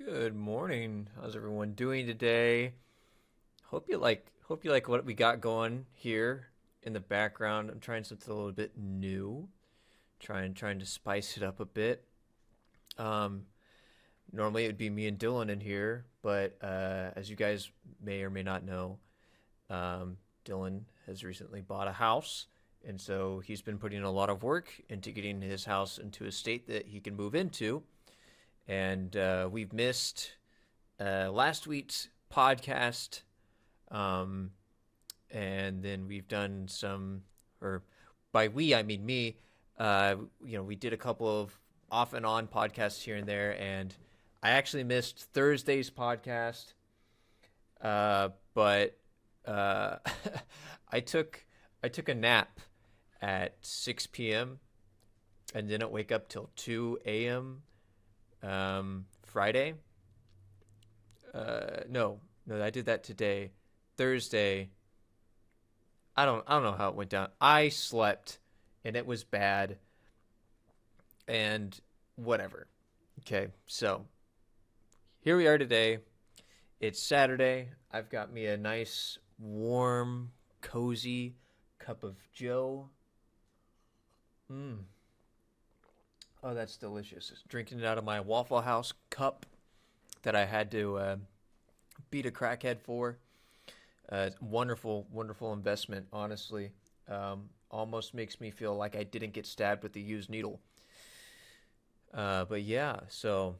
Good morning. How's everyone doing today? Hope you like what we got going here in the background. I'm trying something a little bit new. Trying to spice it up a bit. Um Normally it would be me and Dylan in here, but as you guys may or may not know, Dylan has recently bought a house, and so he's been putting a lot of work into getting his house into a state that he can move into. And we've missed last week's podcast, um, and then we've done some, or by we I mean me. We did a couple of off and on podcasts here and there, and I actually missed Thursday's podcast, but uh, I took I took a nap at 6 p.m. and didn't wake up till 2 a.m. Friday. No, I did that today. Thursday. I don't know how it went down. I slept and it was bad and whatever. Okay, so here we are today. It's Saturday. I've got me a nice, warm, cozy cup of Joe. Mmm. Oh, that's delicious. Drinking it out of my Waffle House cup that I had to beat a crackhead for. Wonderful, wonderful investment, honestly. Almost makes me feel like I didn't get stabbed with a used needle. But yeah, so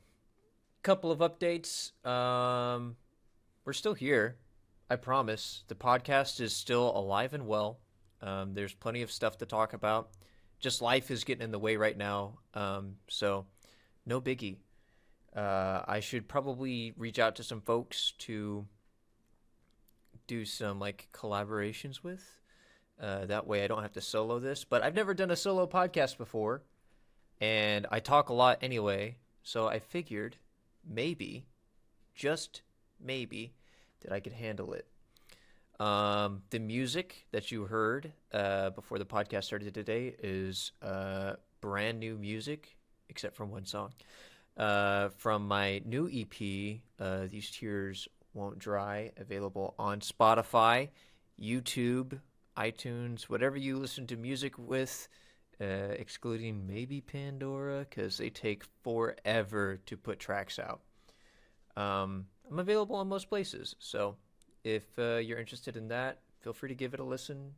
couple of updates. We're still here. I promise. The podcast is still alive and well. There's plenty of stuff to talk about. Just life is getting in the way right now. So no biggie. I should probably reach out to some folks to do some like collaborations with. That way I don't have to solo this. But I've never done a solo podcast before, and I talk a lot anyway. So I figured maybe, just maybe, that I could handle it. The music that you heard before the podcast started today is brand new music, except from one song. From my new EP, These Tears Won't Dry, available on Spotify, YouTube, iTunes, whatever you listen to music with, excluding maybe Pandora, because they take forever to put tracks out. I'm available on most places, so if you're interested in that, feel free to give it a listen.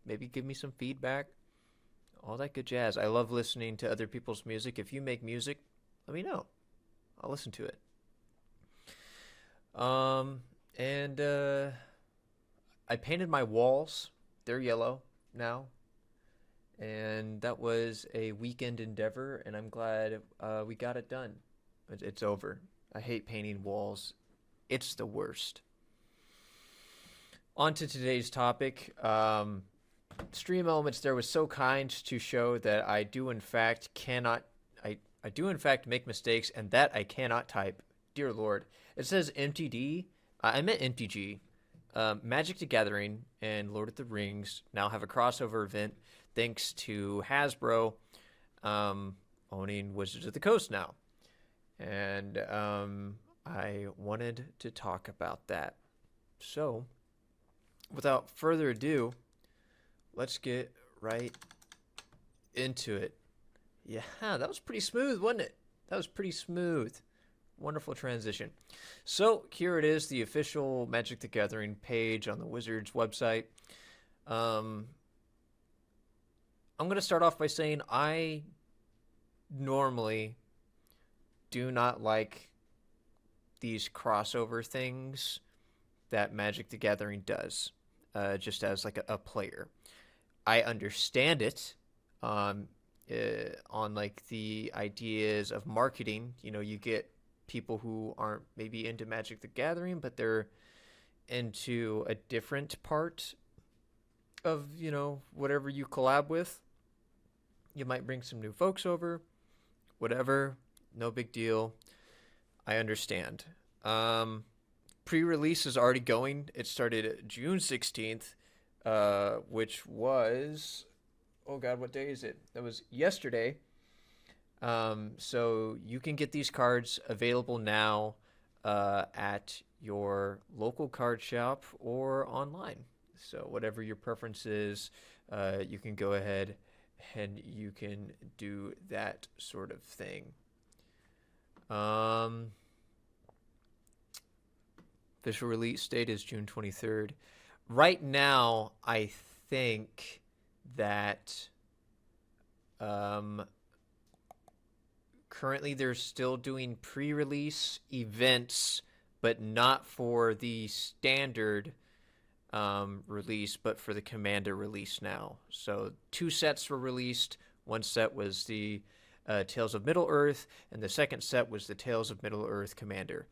Maybe give me some feedback. All that good jazz. I love listening to other people's music. If you make music, let me know. I'll listen to it. And I painted my walls. They're yellow now. And that was a weekend endeavor, and I'm glad we got it done. It's over. I hate painting walls. It's the worst. On to today's topic. Stream Elements there was so kind to show that I do in fact cannot I do in fact make mistakes, and that I cannot type. Dear Lord. It says MTD. I meant MTG. Magic the Gathering and Lord of the Rings now have a crossover event thanks to Hasbro owning Wizards of the Coast now. And I wanted to talk about that. So, without further ado, let's get right into it. Yeah, that was pretty smooth, wasn't it? That was pretty smooth. Wonderful transition. So here it is, the official Magic the Gathering page on the Wizards website. I'm going to start off by saying I normally do not like these crossover things that Magic the Gathering does, just as like a player. I understand it on like the ideas of marketing. You know, you get people who aren't maybe into Magic the Gathering, but they're into a different part of, you know, whatever you collab with. You might bring some new folks over, whatever, no big deal. I understand. Pre-release is already going. It started June 16th, which was, oh God, what day is it? That was yesterday. So you can get these cards available now at your local card shop or online. So whatever your preference is, you can go ahead and you can do that sort of thing. Official release date is June 23rd. Right now, I think that currently they're still doing pre-release events, but not for the standard release, but for the Commander release now. So 2 sets were released. One set was the Tales of Middle-earth, and the second set was the Tales of Middle-earth Commander.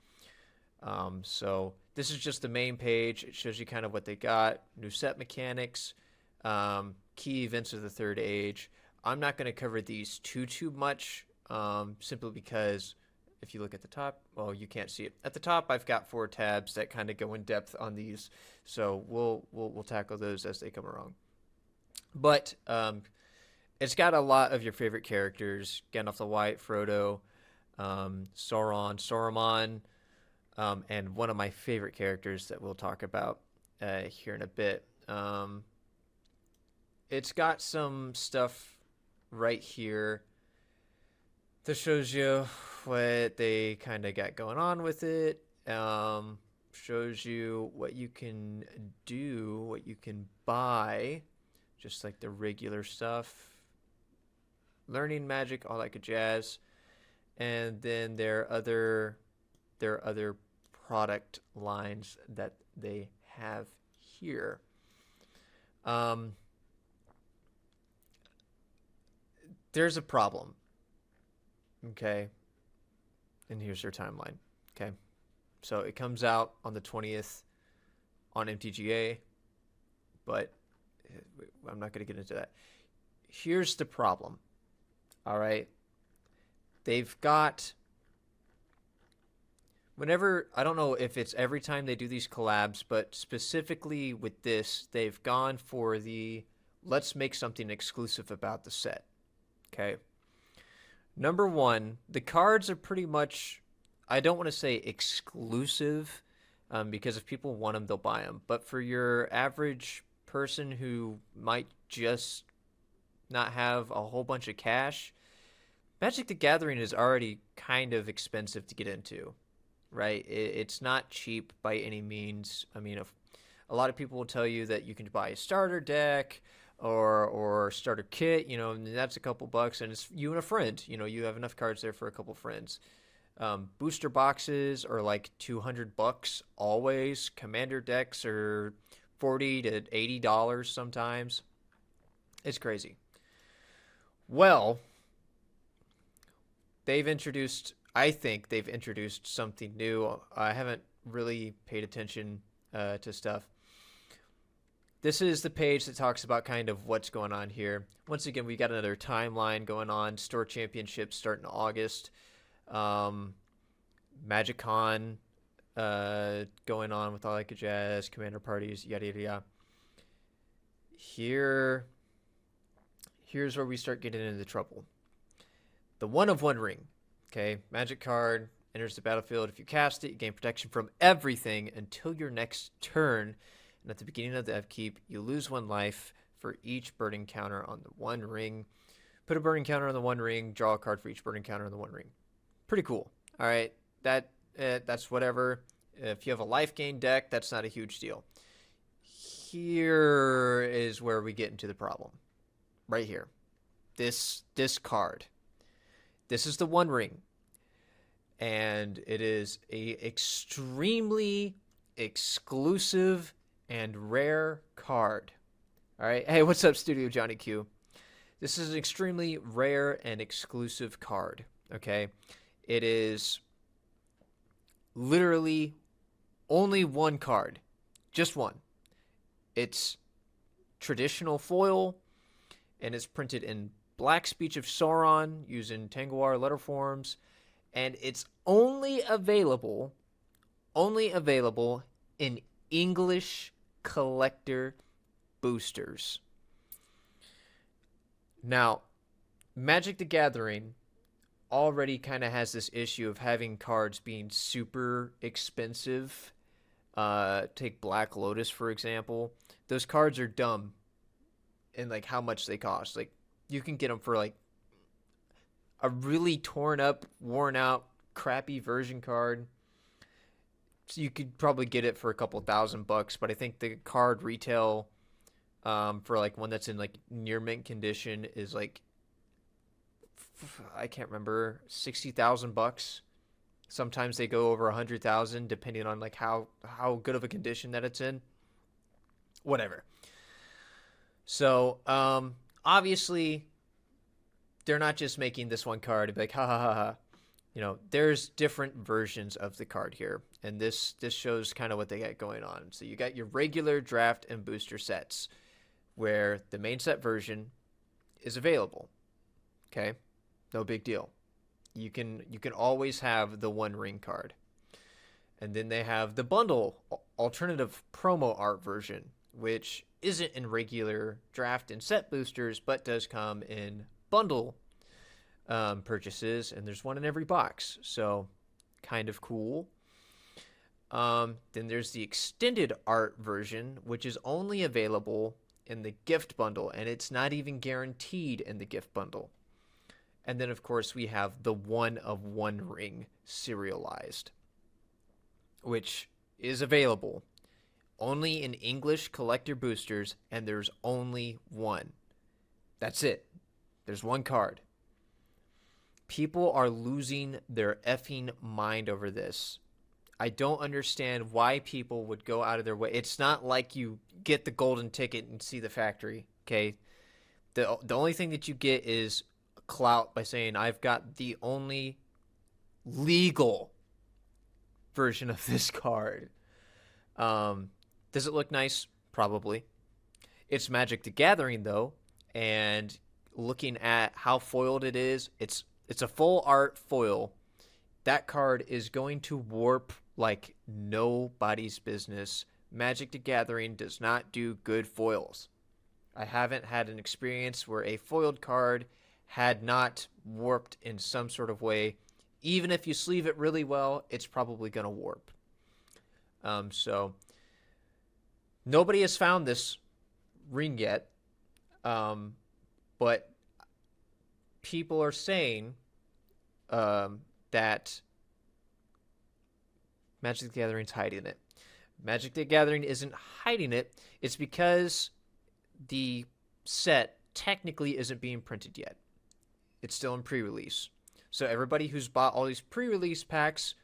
So this is just the main page. It shows you kind of what they got, new set mechanics, key events of the Third Age. I'm not going to cover these too much, simply because if you look at the top, well, you can't see it. At the top, I've got 4 tabs that kind of go in depth on these, so we'll tackle those as they come along. But it's got a lot of your favorite characters: Gandalf the White, Frodo, Sauron, Saruman, and one of my favorite characters that we'll talk about here in a bit. It's got some stuff right here that shows you what they kind of got going on with it. Shows you what you can do, what you can buy, just like the regular stuff. Learning magic, all that good jazz. And then there are other product lines that they have here. There's a problem. Okay. And here's their timeline. Okay. So it comes out on the 20th on MTGA, but I'm not going to get into that. Here's the problem. All right. They've got, whenever, I don't know if it's every time they do these collabs, but specifically with this, they've gone for the let's make something exclusive about the set. Okay. Number one, the cards are pretty much, I don't want to say exclusive, because if people want them, they'll buy them. But for your average person who might just not have a whole bunch of cash, Magic the Gathering is already kind of expensive to get into, right? It's not cheap by any means. I mean, a lot of people will tell you that you can buy a starter deck or starter kit, and that's a couple bucks, and it's you and a friend. You have enough cards there for a couple friends. Booster boxes are like $200 always. Commander decks are $40 to $80 sometimes. It's crazy. Well, I think they've introduced something new. I haven't really paid attention to stuff. This is the page that talks about kind of what's going on here. Once again, we got another timeline going on. Store Championships starting in August. MagicCon going on with all that good jazz, Commander parties, yada, yada, yada. Here's where we start getting into trouble. The One of One Ring. Okay, magic card enters the battlefield. If you cast it, you gain protection from everything until your next turn. And at the beginning of the upkeep, you lose 1 life for each burning counter on the One Ring. Put a burning counter on the One Ring. Draw a card for each burning counter on the One Ring. Pretty cool. All right, that's whatever. If you have a life gain deck, that's not a huge deal. Here is where we get into the problem. Right here. This card. This is the One Ring. And it is a extremely exclusive and rare card. All right. Hey, what's up, Studio Johnny Q? This is an extremely rare and exclusive card. Okay. It is literally only one card. Just one. It's traditional foil, and it's printed in Black Speech of Sauron using Tangwar letter forms, and it's only available in English collector boosters. Now, Magic the Gathering already kind of has this issue of having cards being super expensive. Take Black Lotus, for example. Those cards are dumb in like how much they cost. Like you can get them for like a really torn up, worn out, crappy version card. So you could probably get it for a couple $1,000, but I think the card retail for like one that's in like near mint condition is like I can't remember, $60,000. Sometimes they go over 100,000 depending on like how good of a condition that it's in. Whatever. So obviously they're not just making this one card and be like ha ha ha ha. You know, there's different versions of the card here, and this shows kind of what they got going on. So you got your regular draft and booster sets, where the main set version is available. Okay, no big deal. You can always have the One Ring card, and then they have the bundle alternative promo art version, which isn't in regular draft and set boosters, but does come in bundle purchases, and there's one in every box, so kind of cool. Then there's the extended art version, which is only available in the gift bundle, and it's not even guaranteed in the gift bundle. And then, of course, we have the One of One Ring serialized, which is available only in English collector boosters, and there's only one. That's it. There's one card. People are losing their effing mind over this. I don't understand why people would go out of their way. It's not like you get the golden ticket and see the factory, okay? The only thing that you get is clout by saying, I've got the only legal version of this card. Does it look nice? Probably. It's Magic the Gathering, though, and looking at how foiled it is, it's a full art foil. That card is going to warp like nobody's business. Magic the Gathering does not do good foils. I haven't had an experience where a foiled card had not warped in some sort of way. Even if you sleeve it really well, it's probably going to warp. So nobody has found this ring yet. But people are saying that Magic the Gathering's hiding it. Magic the Gathering isn't hiding it. It's because the set technically isn't being printed yet. It's still in pre-release. So everybody who's bought all these pre-release packs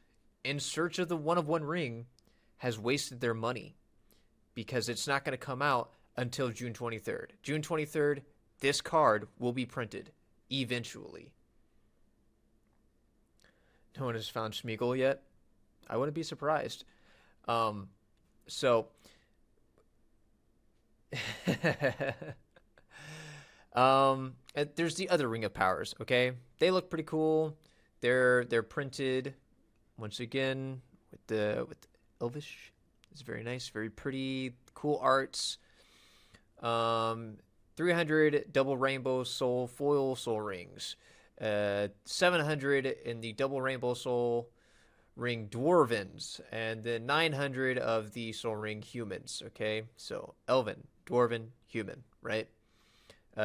in search of the One of One Ring has wasted their money, because it's not going to come out until June 23rd. June 23rd, this card will be printed eventually. No one has found Smeagol yet. I wouldn't be surprised. So there's the other Ring of Powers, okay? They look pretty cool. They're printed once again with Elvish. It's very nice, very pretty, cool arts. 300 double rainbow soul foil soul rings. 700 in the double rainbow soul ring dwarvens, and then 900 of the soul ring humans. Okay, so elven, dwarven, human, right?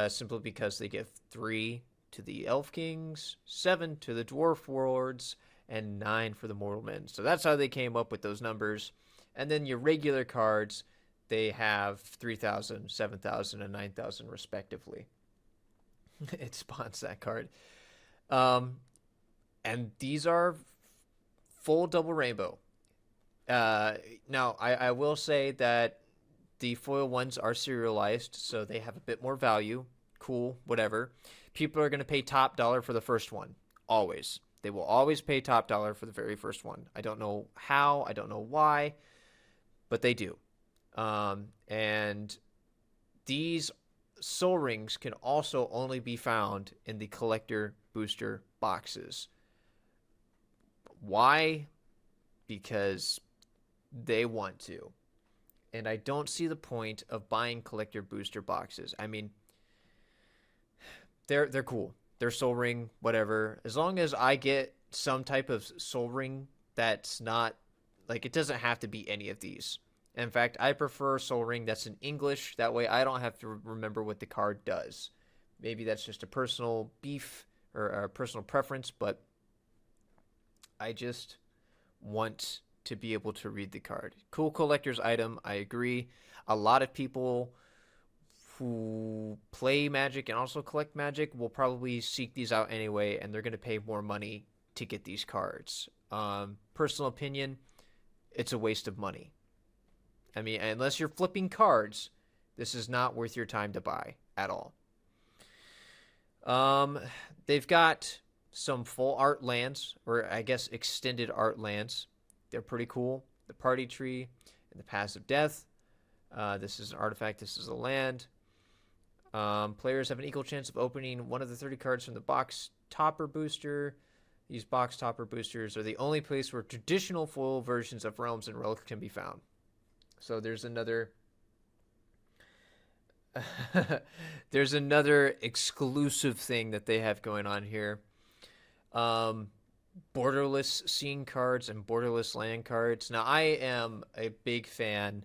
Simply because they give 3 to the elf kings, 7 to the dwarf warlords, and 9 for the mortal men. So that's how they came up with those numbers. And then your regular cards, they have 3,000, 7,000, and 9,000 respectively. It spawns that card. And these are full double rainbow. Now, I will say that the foil ones are serialized, so they have a bit more value. Cool, whatever. People are going to pay top dollar for the first one. Always. They will always pay top dollar for the very first one. I don't know how. I don't know why. But they do. And these soul rings can also only be found in the collector booster boxes. Why? Because they want to. And I don't see the point of buying collector booster boxes. I mean, they're cool. their Soul Ring, whatever. As long as I get some type of Soul Ring that's not, like, it doesn't have to be any of these. In fact, I prefer Soul Ring that's in English. That way I don't have to remember what the card does. Maybe that's just a personal beef or a personal preference, but I just want to be able to read the card. Cool collector's item, I agree. A lot of people who play Magic and also collect Magic will probably seek these out anyway, and they're going to pay more money to get these cards. Personal opinion, it's a waste of money. I mean, unless you're flipping cards, this is not worth your time to buy at all. They've got some full art lands, or I guess extended art lands. They're pretty cool. The Party Tree and the Pass of Death. This is an artifact. This is a land. Players have an equal chance of opening one of the 30 cards from the box topper booster. These box topper boosters are the only place where traditional foil versions of Realms and Relics can be found. So there's another there's another exclusive thing that they have going on here. Borderless scene cards and borderless land cards. Now, I am a big fan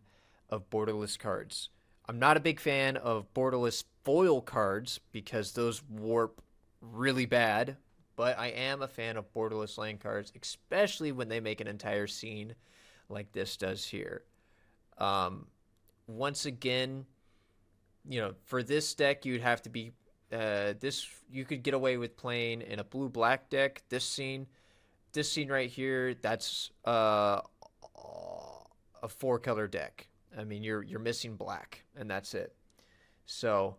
of borderless cards. I'm not a big fan of borderless foil cards because those warp really bad, but I am a fan of borderless land cards, especially when they make an entire scene like this does here. Once again, you know, for this deck, you'd have to be you could get away with playing in a blue-black deck. This scene right here, that's a 4-color deck. I mean, you're missing black, and that's it. So,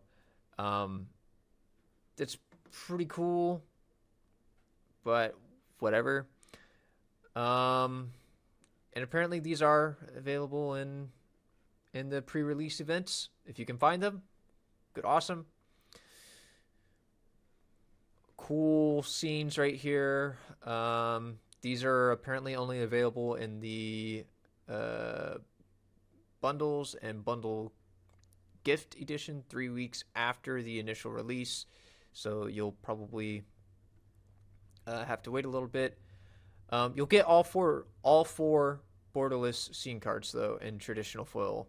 it's pretty cool, but whatever. And apparently these are available in the pre-release events. If you can find them, good, awesome. Cool scenes right here. These are apparently only available in the bundles and bundle gift edition 3 weeks after the initial release. So you'll probably have to wait a little bit. You'll get all four borderless scene cards though in traditional foil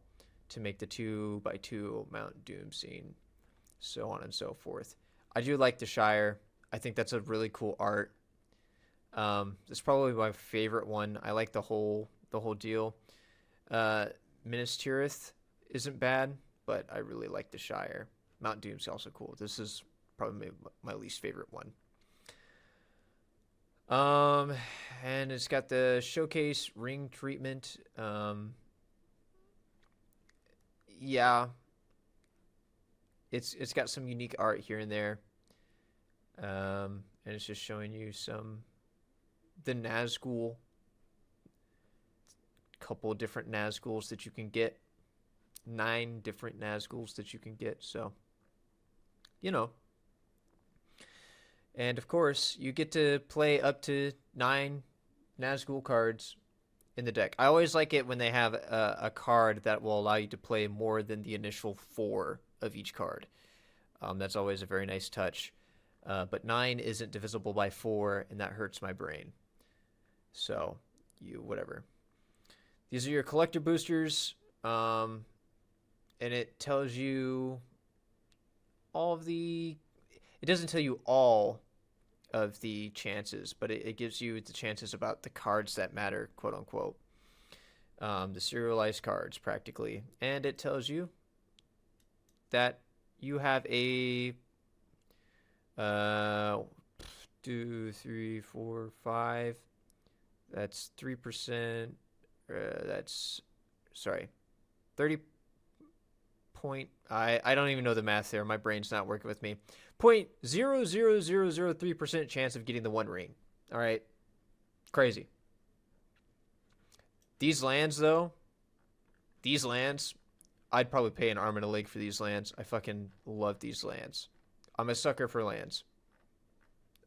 to make the 2x2 Mount Doom scene, so on and so forth. I do like the Shire. I think that's a really cool art. It's probably my favorite one. I like the whole deal. Minas Tirith isn't bad, but I really like the Shire. Mount Doom's also cool. This is probably my least favorite one. And it's got the showcase ring treatment. Yeah, it's got some unique art here and there. And it's just showing you the Nazgul, couple of different Nazguls that you can get, 9 different Nazguls that you can get. So, you know. And of course, you get to play up to 9 Nazgul cards in the deck. I always like it when they have a card that will allow you to play more than the initial 4 of each card. That's always a very nice touch. But 9 isn't divisible by 4, and that hurts my brain. So, whatever. These are your collector boosters, and it tells you all of the... It doesn't tell you all of the chances, but it gives you the chances about the cards that matter, quote unquote. The serialized cards, practically. And it tells you that you have a 2, 3, 4, 5. That's 3%. That's 30 point. I don't even know the math there. My brain's not working with me. 0.00003% chance of getting the 1 ring. All right, crazy. These lands, though, I'd probably pay an arm and a leg for these lands. I fucking love these lands. I'm a sucker for lands.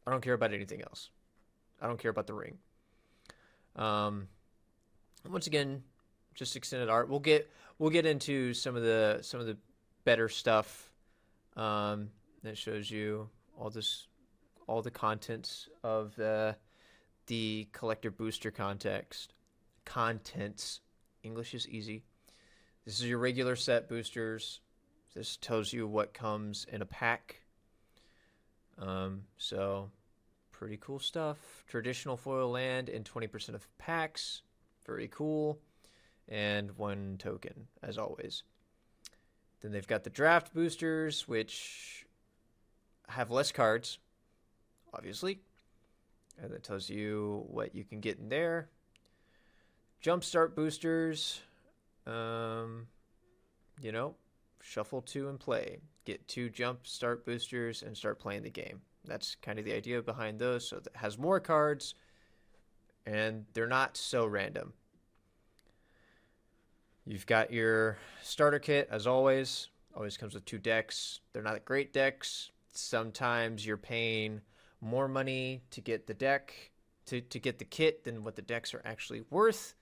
I don't care about anything else. I don't care about the ring. Once again, just extended art. We'll get into some of the better stuff. That shows you all this all the contents of the collector booster contents. English is easy. This is your regular set boosters. This tells you what comes in a pack. So pretty cool stuff. Traditional foil land in 20% of packs. Very cool. And 1 token, as always. Then they've got the draft boosters, which have less cards, obviously. And that tells you what you can get in there. Jumpstart boosters, shuffle 2 and play. Get 2 jumpstart boosters and start playing the game. That's kind of the idea behind those. So it has more cards, and they're not so random. You've got your starter kit, as always. Always comes with 2 decks. They're not great decks. Sometimes you're paying more money to get the deck, to get the kit, than what the decks are actually worth.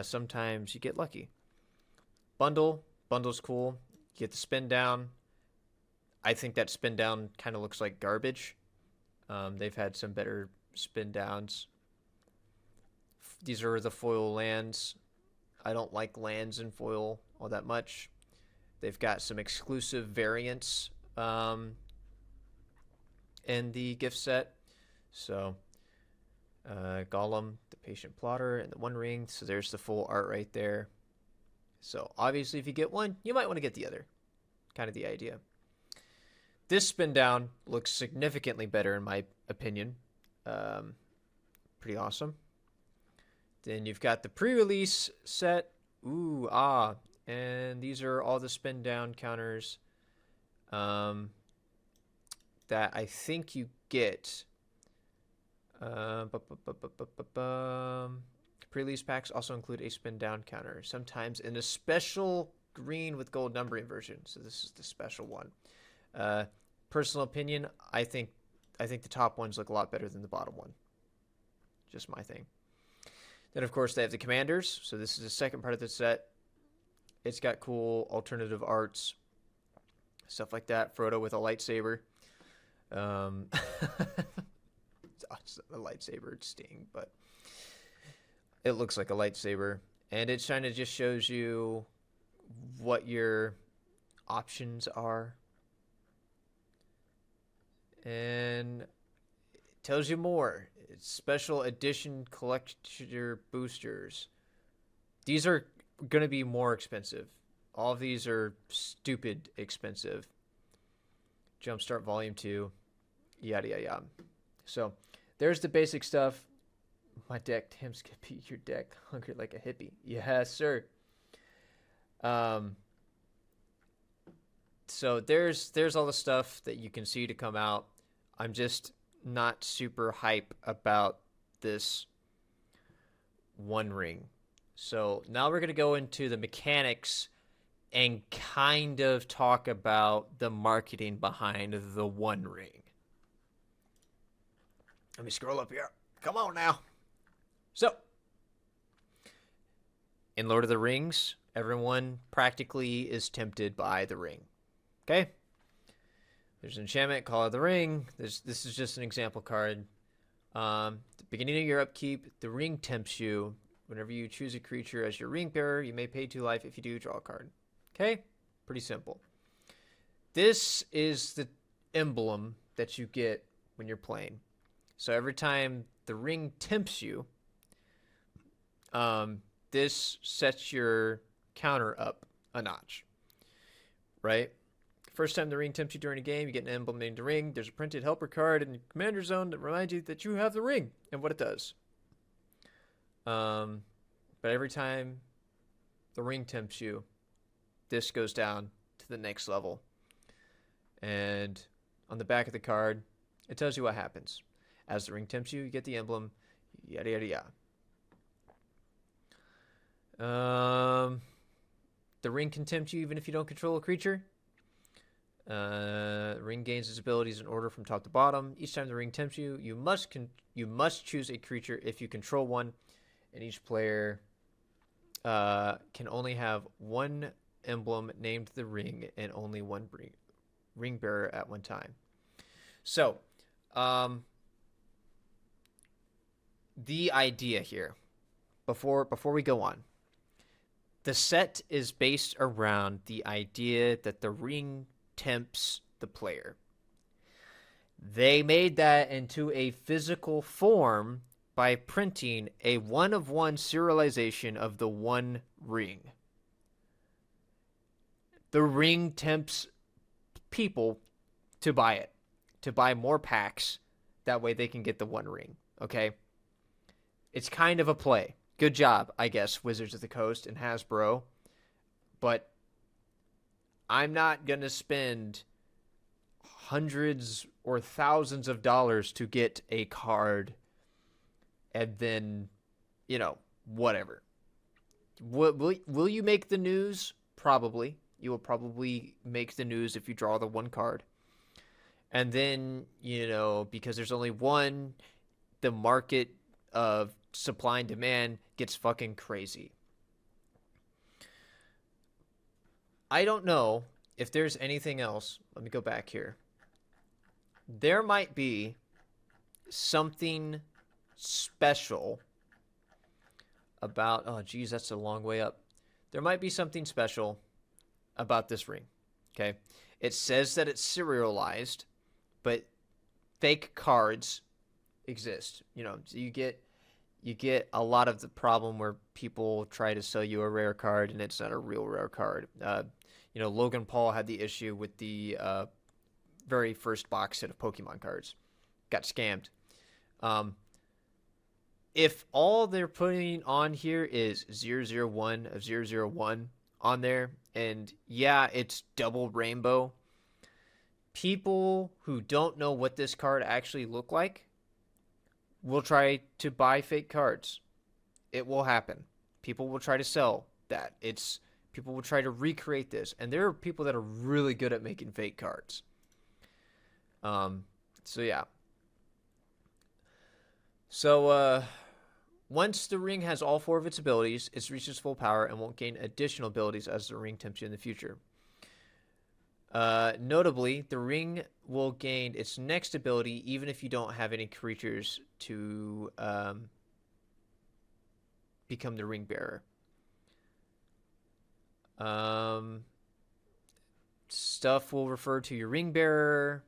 Sometimes you get lucky. Bundle's cool. You get the spin down. I think that spin down kind of looks like garbage. They've had some better spin downs. These are the foil lands. I don't like lands in foil all that much. They've got some exclusive variants in the gift set. So Gollum, the Patient Plotter, and the One Ring. So there's the full art right there. So obviously if you get one, you might want to get the other. Kind of the idea. This spin down looks significantly better in my opinion. Pretty awesome. Then you've got the pre-release set. And these are all the spin down counters that I think you get. Pre-release packs also include a spin down counter, sometimes in a special green with gold numbering version. So this is the special one. Personal opinion, I think the top ones look a lot better than the bottom one. Just my thing. Then, of course, they have the commanders. So this is the second part of the set. It's got cool alternative arts, stuff like that. Frodo with a lightsaber. It's a lightsaber, it's Sting, but it looks like a lightsaber. And it kind of just shows you what your options are. And it tells you more. It's special edition collector boosters. These are going to be more expensive. All of these are stupid expensive. Jumpstart Volume 2. Yada, yada, yada. So there's the basic stuff. My deck, Tim's gonna beat your deck. Hungry like a hippie. Yes, sir. So there's all the stuff that you can see to come out. I'm just not super hype about this One Ring. So now we're going to go into the mechanics and kind of talk about the marketing behind the One Ring. Let me scroll up here. Come on now. So, in Lord of the Rings, everyone practically is tempted by the ring. Okay? There's an enchantment, Call of the Ring. This is just an example card. At the beginning of your upkeep, the ring tempts you. Whenever you choose a creature as your ring bearer, you may pay 2 life. If you do, draw a card. Okay? Pretty simple. This is the emblem that you get when you're playing. So every time the ring tempts you, this sets your counter up a notch. Right? First time the ring tempts you during a game, you get an emblem named the ring. There's a printed helper card in the commander zone that reminds you that you have the ring and what it does. But every time the ring tempts you, this goes down to the next level. And on the back of the card, it tells you what happens. As the ring tempts you, you get the emblem, yada, yada, yada. The ring can tempt you even if you don't control a creature. Ring gains its abilities in order from top to bottom. Each time the ring tempts you, you must choose a creature if you control one, and each player can only have one emblem named the ring and only one ring bearer at one time. So, Um, the idea here, before we go on, the set is based around the idea that the ring tempts the player. They made that into a physical form by printing a one-of-one serialization of the One Ring. The ring tempts people to buy it, to buy more packs. That way they can get the One Ring, okay? It's kind of a play. Good job, I guess, Wizards of the Coast and Hasbro. But I'm not going to spend hundreds or thousands of dollars to get a card and then, whatever. Will you make the news? Probably. You will probably make the news if you draw the one card. And then, because there's only one, the market of supply and demand gets fucking crazy. I don't know if there's anything else. Let me go back here. There might be something special about... Oh, geez, that's a long way up. There might be something special about this ring, okay? It says that it's serialized, but fake cards exist. You get a lot of the problem where people try to sell you a rare card and it's not a real rare card. Logan Paul had the issue with the very first box set of Pokemon cards. Got scammed. If all they're putting on here is 001 of 001 on there, and yeah, it's double rainbow, people who don't know what this card actually look like will try to buy fake cards. It will happen. People will try to sell that. People will try to recreate this, and there are people that are really good at making fake cards. So yeah. So once the ring has all 4 of its abilities, it reaches full power and won't gain additional abilities as the ring tempts you in the future. Notably, the ring will gain its next ability even if you don't have any creatures to become the ring bearer. Stuff will refer to your ring bearer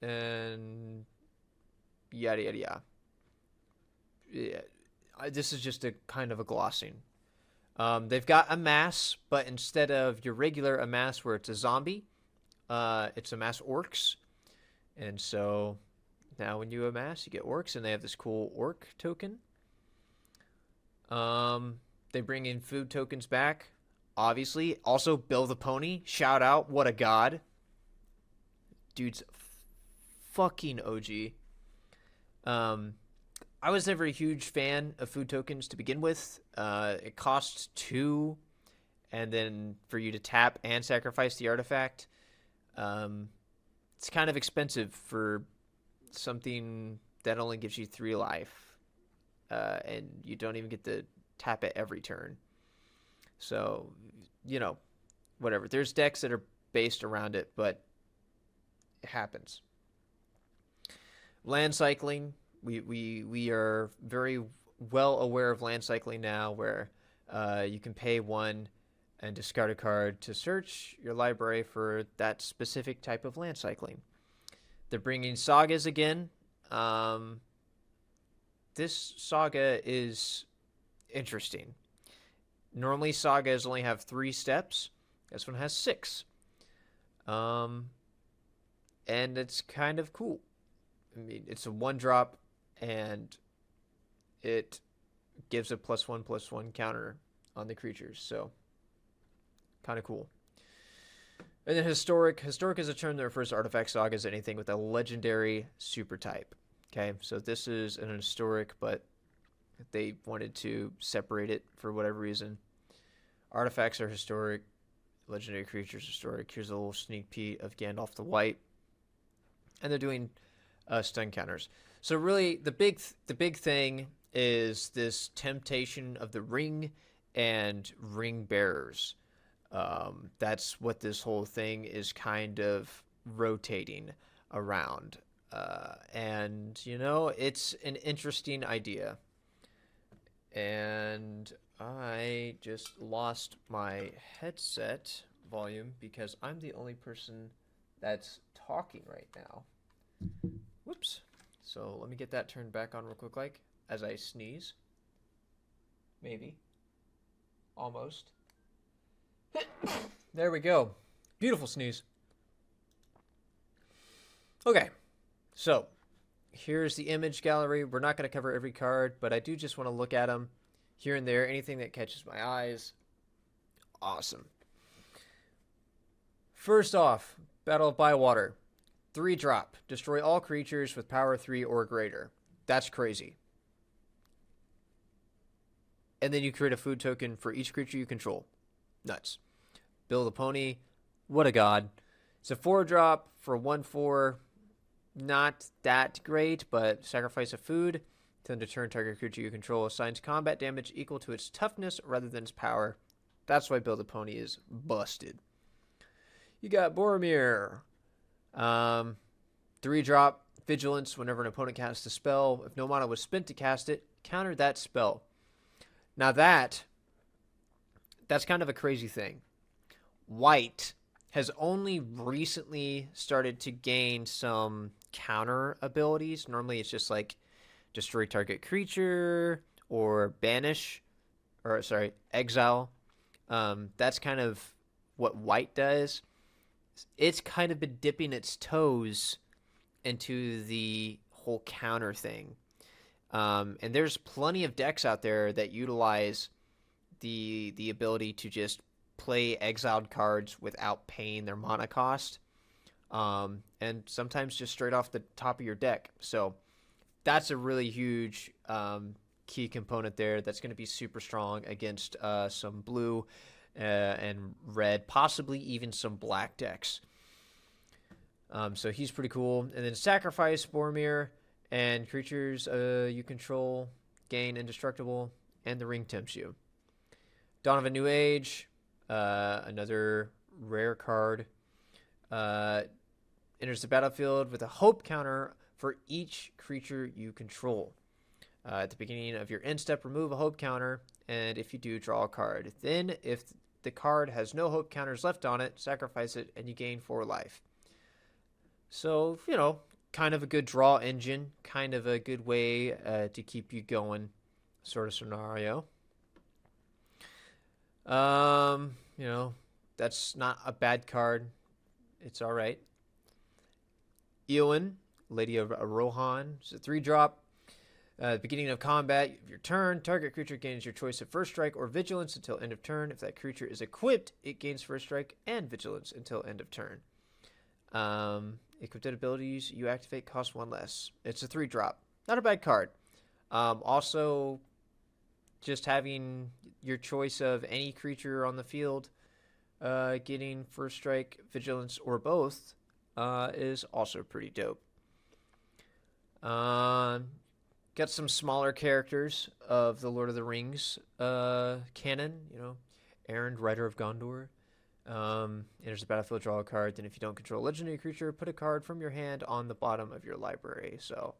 and yada yada yada. Yeah, this is just a kind of a glossing. They've got amass, but instead of your regular amass where it's a zombie, it's amass orcs. And so now when you amass, you get orcs, and they have this cool orc token. They bring in food tokens back, obviously. Also, Bill the Pony, shout out, what a god. Dude's fucking OG. I was never a huge fan of food tokens to begin with. It costs 2, and then for you to tap and sacrifice the artifact, it's kind of expensive for something that only gives you 3 life, and you don't even get to tap it every turn. So, whatever. There's decks that are based around it, but it happens. Land cycling. We are very well aware of land cycling now, where you can pay 1 and discard a card to search your library for that specific type of land cycling. They're bringing sagas again. This saga is interesting. Normally sagas only have 3 steps. This one has 6. And it's kind of cool. I mean, it's a 1-drop, and it gives a +1/+1 counter on the creatures, so kind of cool. And then historic is a term that refers to artifact sagas, anything with a legendary super type. Okay, so this is an historic, but they wanted to separate it for whatever reason. Artifacts are historic, legendary creatures historic. Here's a little sneak peek of Gandalf the White, and they're doing stun counters. So really, the big thing is this temptation of the ring and ring bearers. That's what this whole thing is kind of rotating around. And, you know, it's an interesting idea. And I just lost my headset volume because I'm the only person that's talking right now. Whoops. So let me get that turned back on real quick, like, as I sneeze. Maybe. Almost. There we go. Beautiful sneeze. Okay. So, here's the image gallery. We're not going to cover every card, but I do just want to look at them here and there. Anything that catches my eyes. Awesome. First off, Battle of Bywater. 3-drop. Destroy all creatures with power 3 or greater. That's crazy. And then you create a food token for each creature you control. Nuts. Build a pony. What a god. It's a 4-drop for 1/4. Not that great, but sacrifice a food. To end a turn, target creature you control assigns combat damage equal to its toughness rather than its power. That's why Build a Pony is busted. You got Boromir. 3-drop, Vigilance. Whenever an opponent casts a spell, if no mana was spent to cast it, counter that spell. Now that's kind of a crazy thing. White has only recently started to gain some counter abilities. Normally it's just like destroy target creature or banish, or sorry, exile. That's kind of what white does. It's kind of been dipping its toes into the whole counter thing. And there's plenty of decks out there that utilize the ability to just play exiled cards without paying their mana cost. And sometimes just straight off the top of your deck. So that's a really huge key component there that's going to be super strong against some blue and red, possibly even some black decks. So he's pretty cool. And then sacrifice Boromir, and creatures you control gain indestructible, and the ring tempts you. Dawn of a New Age, another rare card. Enters the battlefield with a hope counter for each creature you control. At the beginning of your end step, remove a hope counter, and if you do, draw a card. Then, if the card has no hope counters left on it, sacrifice it, and you gain 4 life. So, you know, kind of a good draw engine, kind of a good way to keep you going sort of scenario. You know, that's not a bad card. It's all right. Eowyn, Lady of Rohan. It's a 3-drop. Beginning of combat of your turn, target creature gains your choice of first strike or vigilance until end of turn. If that creature is equipped, it gains first strike and vigilance until end of turn. Equipped abilities you activate cost 1 less. It's a 3-drop. Not a bad card. Also, just having your choice of any creature on the field getting first strike, vigilance, or both is also pretty dope. Got some smaller characters of the Lord of the Rings canon. You know, Arryn, Rider of Gondor. Enters the battlefield, draw a card. Then if you don't control a legendary creature, put a card from your hand on the bottom of your library. So,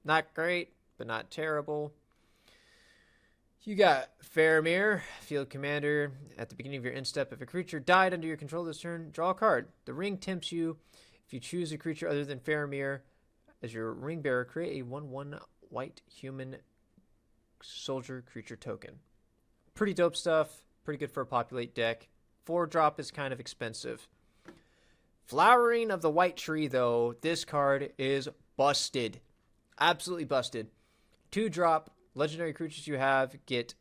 not great, but not terrible. You got Faramir, Field Commander. At the beginning of your end step, if a creature died under your control this turn, draw a card. The ring tempts you. If you choose a creature other than Faramir as your ring bearer, create a 1/1 white human soldier creature token. Pretty dope stuff. Pretty good for a populate deck. 4-drop is kind of expensive. Flowering of the White Tree, though, this card is busted. Absolutely busted. 2-drop. Legendary creatures you have get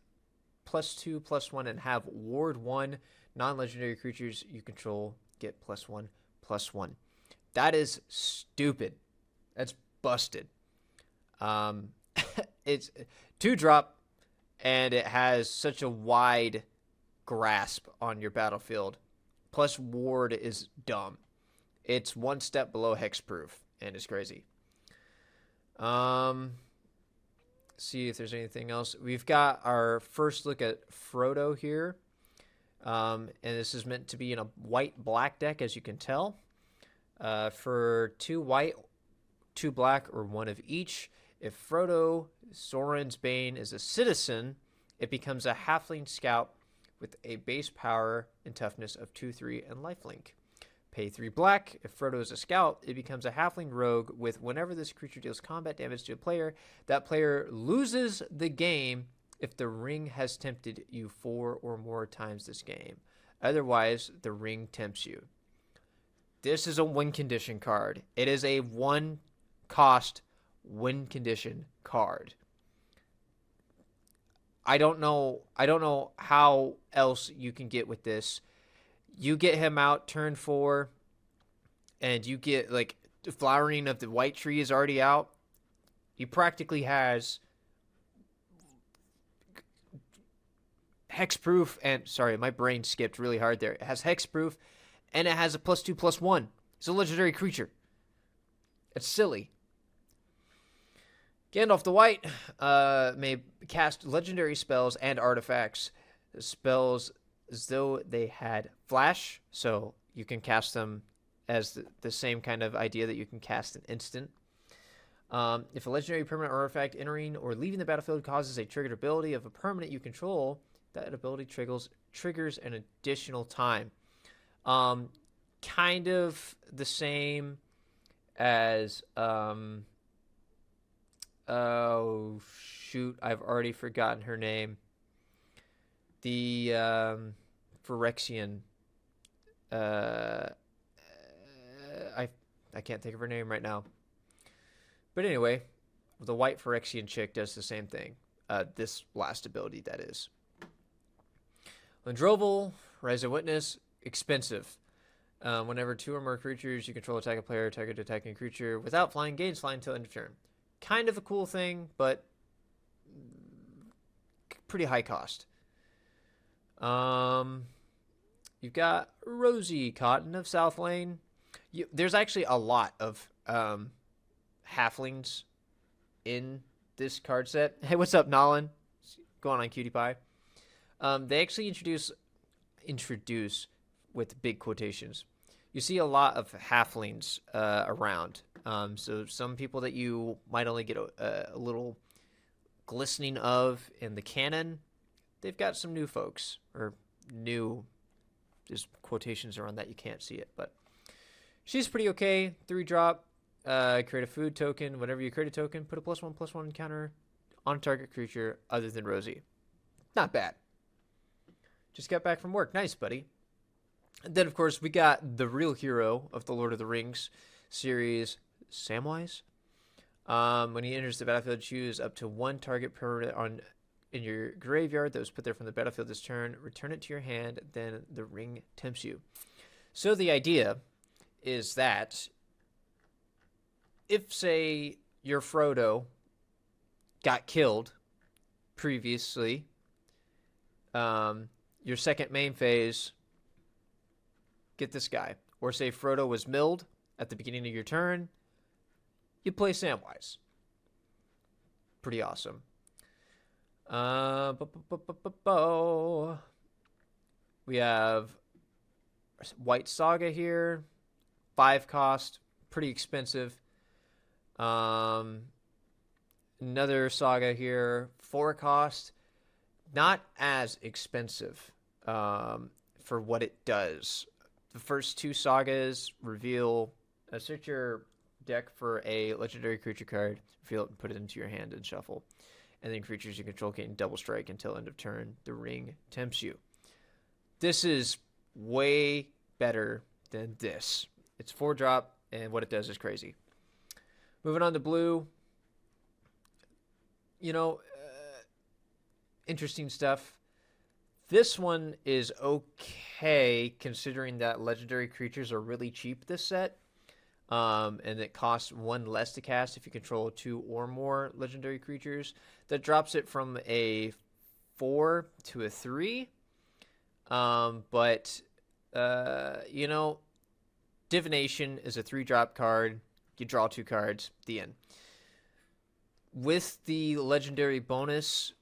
+2/+1 and have ward 1. Non-legendary creatures you control get +1/+1. That is stupid. That's busted. It's 2-drop, and it has such a wide grasp on your battlefield. Plus ward is dumb. It's 1 step below hexproof, and it's crazy. See if there's anything else. We've got our first look at Frodo here. And this is meant to be in a white-black deck, as you can tell. For 2 white, 2 black or 1 of each. If Frodo, Sauron's Bane, is a citizen, it becomes a halfling scout with a base power and toughness of 2/3 and lifelink. Pay 3 black. If Frodo is a scout, it becomes a halfling rogue with whenever this creature deals combat damage to a player, that player loses the game if the ring has tempted you 4 or more times this game. Otherwise, the ring tempts you. This is a win condition card. It is a 1 cost win condition card. I don't know how else you can get with this. You get him out turn 4, and you get, like, the flowering of the white tree is already out. He practically has hexproof, and sorry, my brain skipped really hard there. It has hexproof, and it has a +2/+1. It's a legendary creature. It's silly. Gandalf the White may cast legendary spells and artifacts. Spells as though they had flash, so you can cast them as the same kind of idea that you can cast an instant. If a legendary permanent artifact entering or leaving the battlefield causes a triggered ability of a permanent you control, that ability triggers an additional time. Kind of the same as oh shoot, I've already forgotten her name. The Phyrexian. I can't think of her name right now. But anyway, the white Phyrexian chick does the same thing. This last ability, that is. Lindroval, Rise of Witness, expensive. Whenever 2 or more creatures you control attack a player, target attacking creature without flying, gains flying until end of turn. Kind of a cool thing, but pretty high cost. You've got Rosie Cotton of South Lane. There's actually a lot of halflings in this card set. Hey, what's up, Nolan? Going on, cutie pie. They actually introduce with big quotations. You see a lot of halflings around. So some people that you might only get a little glistening of in the canon, they've got some new folks, or new, just quotations around that, you can't see it, but she's pretty okay. 3-drop, create a food token. Whenever you create a token, put a +1/+1 counter on a target creature other than Rosie. Not bad. Just got back from work. Nice, buddy. And then, of course, we got the real hero of the Lord of the Rings series, Samwise. When he enters the battlefield, choose up to 1 target permanent in your graveyard that was put there from the battlefield this turn. Return it to your hand, then the ring tempts you. So the idea is that if, say, your Frodo got killed previously, your second main phase, get this guy. Or say Frodo was milled at the beginning of your turn, you play Samwise. Pretty awesome. We have White Saga here. 5 cost. Pretty expensive. Another saga here. 4 cost. Not as expensive for what it does. The first 2 sagas reveal, search your deck for a legendary creature card, reveal it and put it into your hand and shuffle. And then creatures you control gain double strike until end of turn. The ring tempts you. This is way better than this. It's 4-drop, and what it does is crazy. Moving on to blue. Interesting stuff. This one is okay, considering that legendary creatures are really cheap this set. And it costs 1 less to cast if you control 2 or more legendary creatures. That drops it from a 4 to a 3. But Divination is a 3-drop card. You draw 2 cards. The end. With the legendary bonus,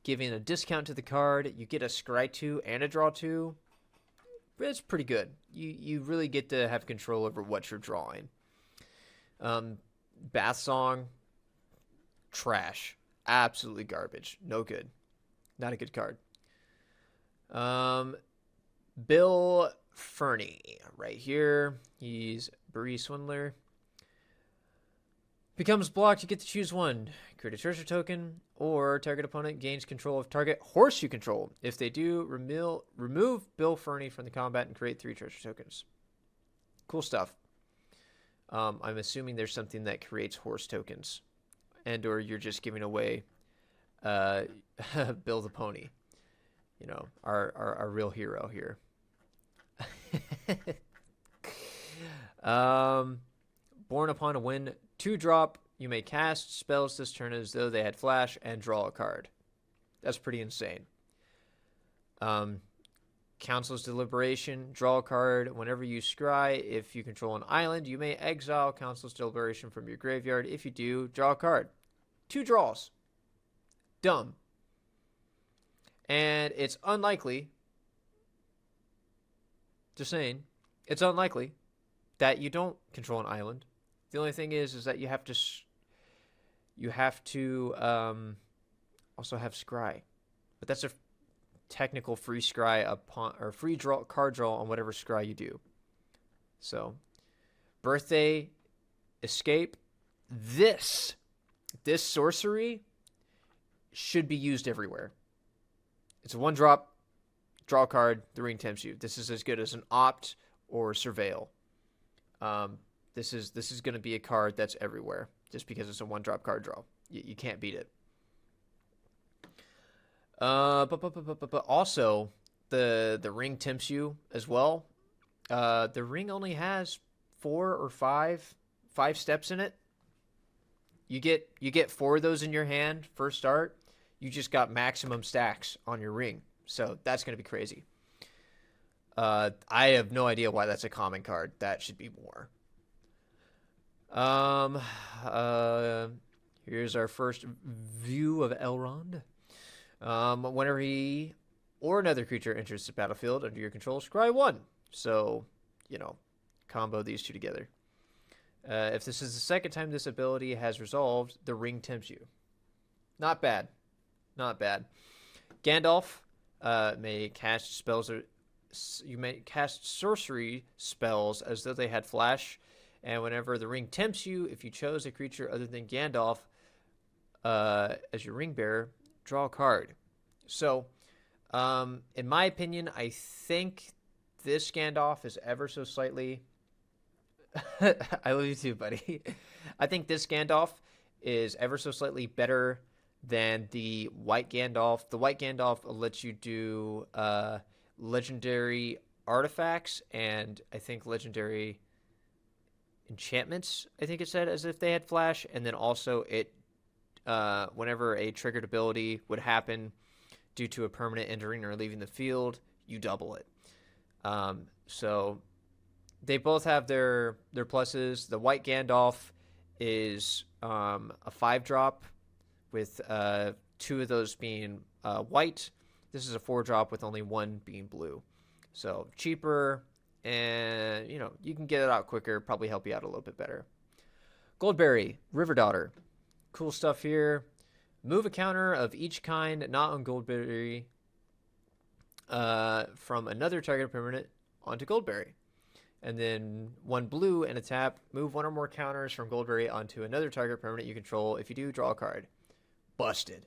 giving a discount to the card, you get a scry 2 and a draw 2. It's pretty good. You really get to have control over what you're drawing. Bath Song, trash. Absolutely garbage. No good. Not a good card. Bill Fernie, right here. He's Bree Swindler. Becomes blocked, you get to choose one. Create a treasure token, or target opponent gains control of target horse you control. If they do, remove Bill Fernie from the combat and create 3 treasure tokens. Cool stuff. I'm assuming there's something that creates horse tokens, and or you're just giving away Bill the Pony. You know, our real hero here. Born upon a win, 2-drop. You may cast spells this turn as though they had flash and draw a card. That's pretty insane. Council's Deliberation, draw a card. Whenever you scry, if you control an island, you may exile Council's Deliberation from your graveyard. If you do, draw a card. 2 draws. Dumb. And it's unlikely, just saying, it's unlikely that you don't control an island. The only thing is that you have to also have scry, but that's a technical free scry upon or free draw card draw on whatever scry you do. So, Birthday Escape. This sorcery should be used everywhere. It's a 1-drop, draw a card, the ring tempts you. This is as good as an Opt or Surveil. This is going to be a card that's everywhere just because it's a 1-drop card draw. You can't beat it. But also, the ring tempts you as well. The ring only has 4 or 5 steps in it. You get 4 of those in your hand first start. You just got maximum stacks on your ring. So that's going to be crazy. I have no idea why that's a common card. That should be more. Here's our first view of Elrond. Whenever he or another creature enters the battlefield under your control, scry 1. So, combo these 2 together. If this is the second time this ability has resolved, the ring tempts you. Not bad. Not bad. Gandalf may cast spells. You may cast sorcery spells as though they had flash, and whenever the ring tempts you, if you chose a creature other than Gandalf as your ring bearer, draw a card. So, in my opinion, I think this Gandalf is ever so slightly. I love you too, buddy. I think this Gandalf is ever so slightly better than the white Gandalf. The white Gandalf lets you do legendary artifacts and I think legendary enchantments, I think it said, as if they had flash. And then also it, whenever a triggered ability would happen due to a permanent entering or leaving the field, you double it. So they both have their pluses. The white Gandalf is a 5-drop with 2 of those being white. This is a 4-drop with only 1 being blue. So cheaper, and you can get it out quicker, probably help you out a little bit better. Goldberry, River Daughter. Cool stuff here. Move a counter of each kind not on Goldberry from another target permanent onto Goldberry. And then 1 blue and a tap. Move 1 or more counters from Goldberry onto another target permanent you control. If you do, draw a card. Busted.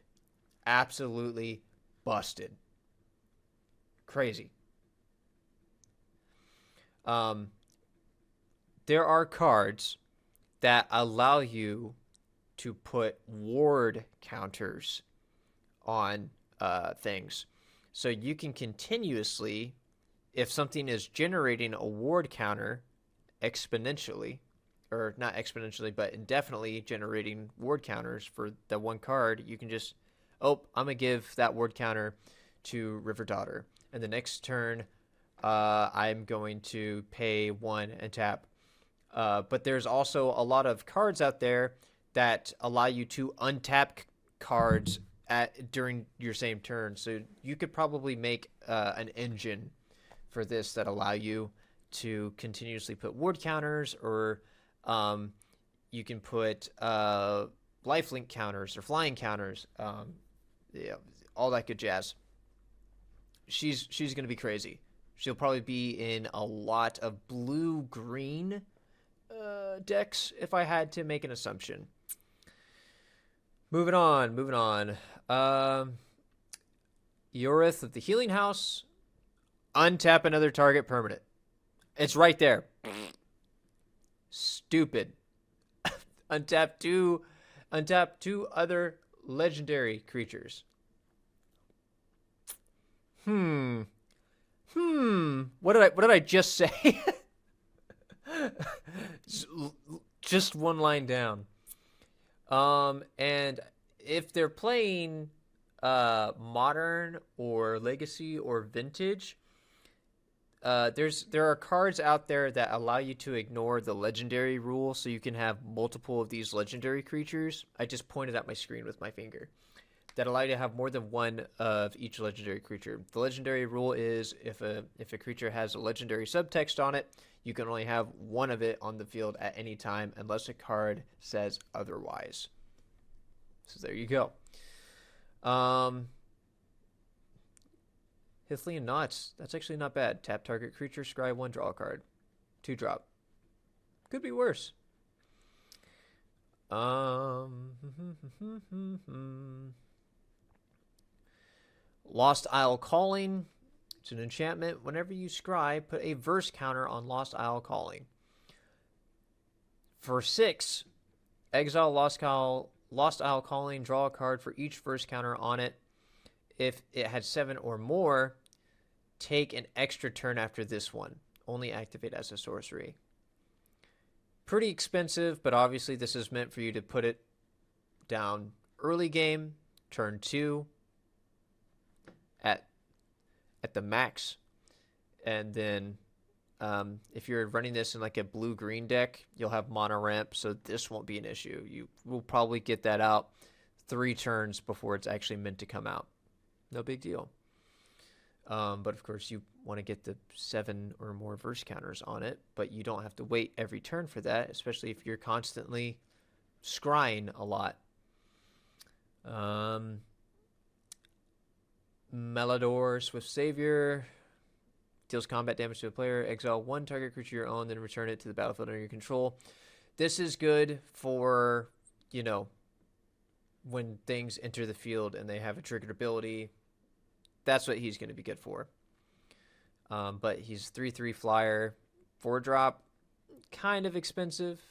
Absolutely busted. Crazy. There are cards that allow you to put ward counters on things. So you can continuously, if something is generating a ward counter exponentially, or not exponentially, but indefinitely generating ward counters for the 1 card, you can just, I'm going to give that ward counter to River Daughter. And the next turn, I'm going to pay 1 and tap. But there's also a lot of cards out there that allow you to untap cards during your same turn. So you could probably make an engine for this that allow you to continuously put ward counters, or You can put lifelink counters or flying counters. Yeah, all that good jazz. She's gonna be crazy. She'll probably be in a lot of blue-green decks if I had to make an assumption. Moving on. Yorith of the Healing House. Untap another target permanent. It's right there. Stupid. Untap two other legendary creatures. What did I just say? Just one line down. And if they're playing modern or legacy or vintage, there are cards out there that allow you to ignore the legendary rule, so you can have multiple of these legendary creatures. I just pointed at my screen with my finger. That allow you to have more than one of each legendary creature. The legendary rule is if a creature has a legendary subtext on it, you can only have one of it on the field at any time unless a card says otherwise. So there you go. Hithlian Knots. That's actually not bad. Tap target creature, scry 1, draw a card. 2-drop. Could be worse. Lost Isle Calling. It's an enchantment. Whenever you scry, put a verse counter on Lost Isle Calling. For 6, exile Lost Isle Calling, draw a card for each verse counter on it. If it had 7 or more, take an extra turn after this one. Only activate as a sorcery. Pretty expensive, but obviously this is meant for you to put it down early game, turn 2, at the max. And then if you're running this in like a blue-green deck, you'll have mono ramp, so this won't be an issue. You will probably get that out 3 turns before it's actually meant to come out. No big deal. But of course, you want to get the 7 or more verse counters on it, but you don't have to wait every turn for that, especially if you're constantly scrying a lot. Melador, Swift Savior, deals combat damage to a player. Exile 1 target creature you own, then return it to the battlefield under your control. This is good for, when things enter the field and they have a triggered ability. That's what he's going to be good for. But he's 3/3 flyer, 4-drop, kind of expensive.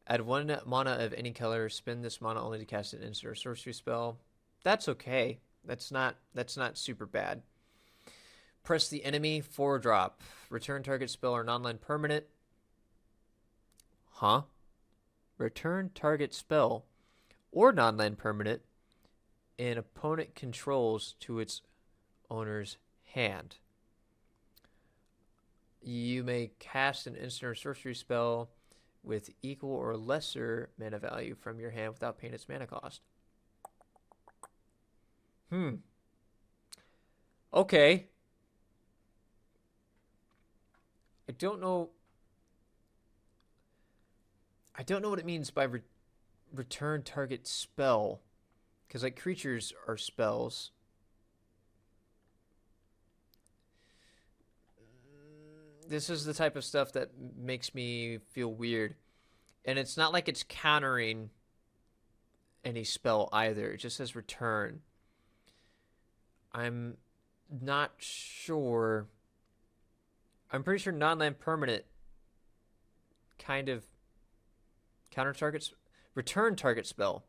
Add 1 mana of any color. Spend this mana only to cast an instant or sorcery spell. That's okay. That's not super bad. Press the enemy, 4-drop. Return target spell or non-land permanent. Huh? Return target spell or non-land permanent an opponent controls to its owner's hand. You may cast an instant or sorcery spell with equal or lesser mana value from your hand without paying its mana cost. Okay. I don't know what it means by return target spell, because like creatures are spells. This is the type of stuff that makes me feel weird, and it's not like it's countering any spell either. It just says return. I'm not sure. I'm pretty sure non-land permanent kind of counter targets return target spell,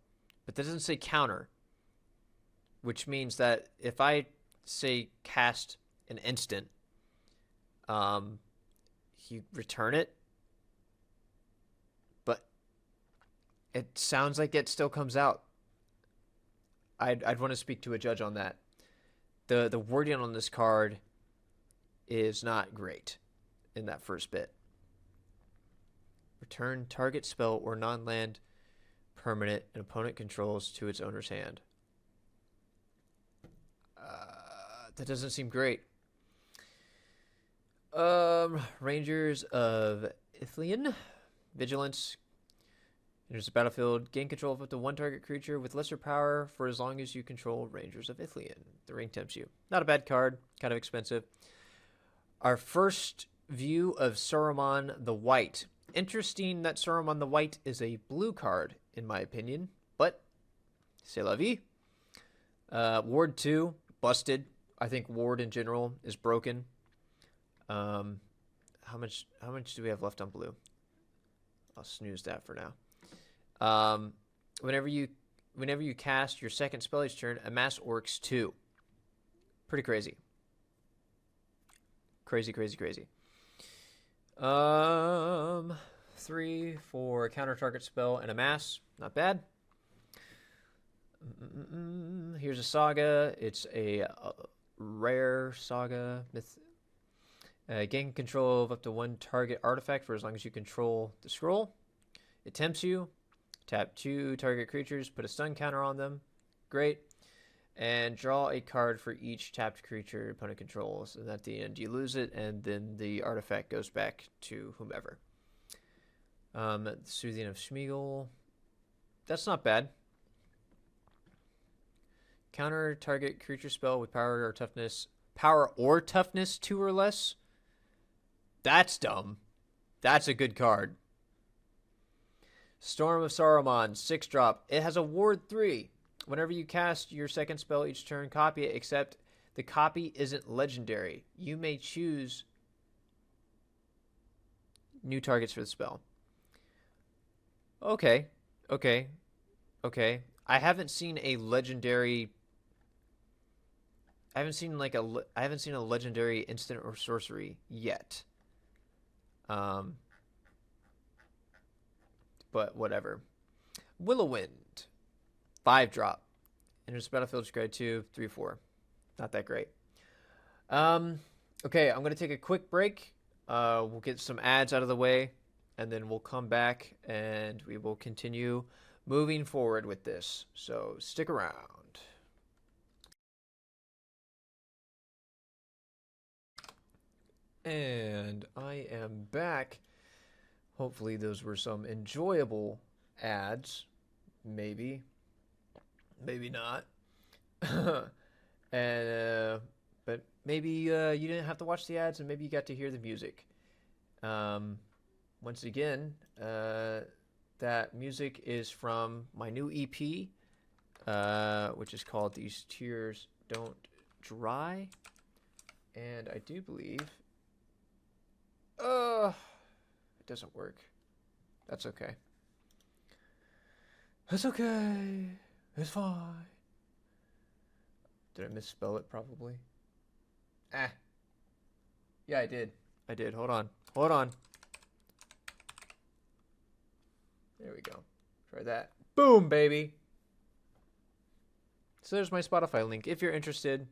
but that doesn't say counter, which means that if I say cast an instant, you return it, but it sounds like it still comes out. I'd want to speak to a judge on that. The wording on this card is not great in that first bit. Return target spell or non-land permanent an opponent controls to its owner's hand. That doesn't seem great. Rangers of Ithilien. Vigilance. Enters the battlefield. Gain control of up to one target creature with lesser power for as long as you control Rangers of Ithilien. The ring tempts you. Not a bad card. Kind of expensive. Our first view of Saruman the White. Interesting that Saruman the White is a blue card, in my opinion. But, c'est la vie. Ward 2, busted. I think Ward in general is broken. How much do we have left on blue? I'll snooze that for now. Whenever you cast your second spell each turn, amass orcs 2. Pretty crazy. Crazy. 3 for counter target spell and amass. Not bad. Here's a saga. It's a rare saga. Gain control of up to one target artifact for as long as you control the scroll. It tempts you. Tap 2 target creatures. Put a stun counter on them. Great. And draw a card for each tapped creature opponent controls. And at the end, you lose it, and then the artifact goes back to whomever. Soothing of Schmeagol. That's not bad. Counter target creature spell with power or toughness. Power or toughness 2 or less? That's dumb. That's a good card. Storm of Saruman, 6-drop. It has a ward 3. Whenever you cast your second spell each turn, copy it, except the copy isn't legendary. You may choose new targets for the spell. Okay. I haven't seen a legendary. I haven't seen a legendary instant or sorcery yet. But whatever. Willowind, 5-drop. Enters the battlefield, grade 2, 3/4. Not that great. Okay, I'm gonna take a quick break. We'll get some ads out of the way, and then we'll come back and we will continue moving forward with this. So stick around. And I am back. Hopefully those were some enjoyable ads. Maybe not. And but maybe you didn't have to watch the ads, and maybe you got to hear the music. Once again, that music is from my new EP, which is called These Tears Don't Dry. And I do believe it doesn't work. That's okay. It's okay. It's fine. Did I misspell it? Probably. Yeah, I did. Hold on. There we go. Try that. Boom, baby. So there's my Spotify link. If you're interested,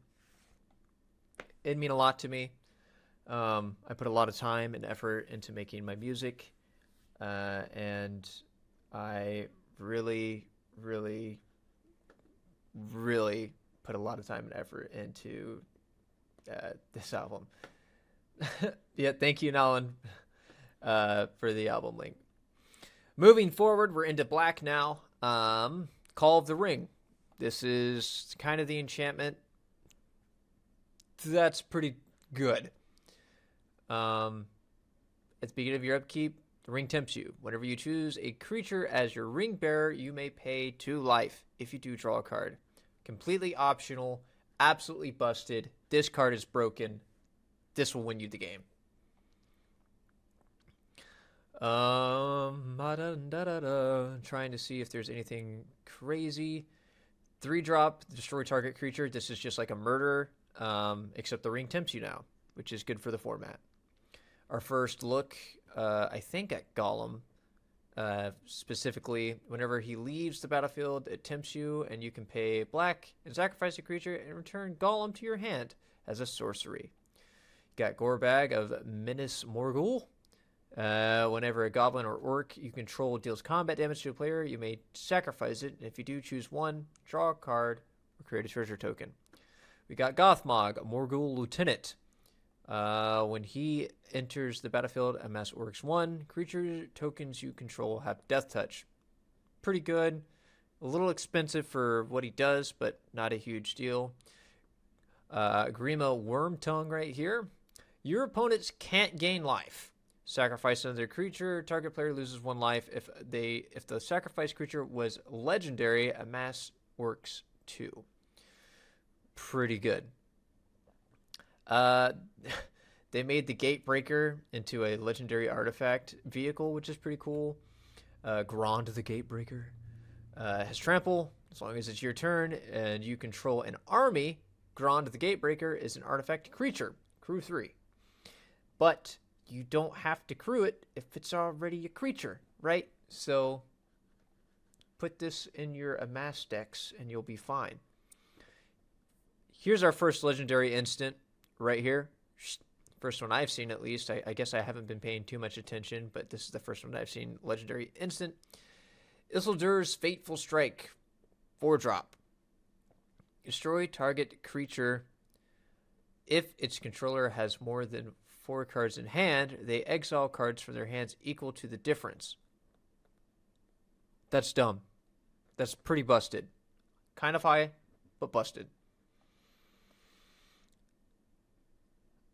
it'd mean a lot to me. I put a lot of time and effort into making my music. And I really put a lot of time and effort into this album. Yeah, thank you, Nolan, for the album link. Moving forward, we're into black now. Call of the Ring. This is kind of the enchantment. That's pretty good. At the beginning of your upkeep, the ring tempts you. Whenever you choose a creature as your ring bearer, you may pay 2 life. If you do, draw a card. Completely optional. Absolutely busted. This card is broken. This will win you the game. Trying to see if there's anything crazy. 3-drop, destroy target creature. This is just like a murder, except the ring tempts you now, which is good for the format. Our first look, I think at Golem, specifically, whenever he leaves the battlefield, it tempts you, and you can pay black and sacrifice a creature and return Golem to your hand as a sorcery. Got Gorbag of Minas Morgul. Whenever a goblin or orc you control deals combat damage to a player, you may sacrifice it, and if you do, choose 1, draw a card, or create a treasure token. We got Gothmog, a Morgul Lieutenant. When he enters the battlefield, amass Orcs 1. Creature tokens you control have Death Touch. Pretty good. A little expensive for what he does, but not a huge deal. Grima Wormtongue right here. Your opponents can't gain life. Sacrifice another creature. Target player loses 1 life. If the sacrificed creature was legendary, amass Orcs 2. Pretty good. They made the Gatebreaker into a legendary artifact vehicle, which is pretty cool. Grand the Gatebreaker has trample. As long as it's your turn and you control an army, Grand the Gatebreaker is an artifact creature. Crew 3. But you don't have to crew it if it's already a creature, right? So put this in your amass decks and you'll be fine. Here's our first legendary instant right here. First one I've seen, at least. I guess I haven't been paying too much attention, but this is the first one I've seen. Legendary instant. Isildur's Fateful Strike. 4-drop. Destroy target creature. If its controller has more than 4 cards in hand, they exile cards from their hands equal to the difference. That's dumb. That's pretty busted. Kind of high, but busted.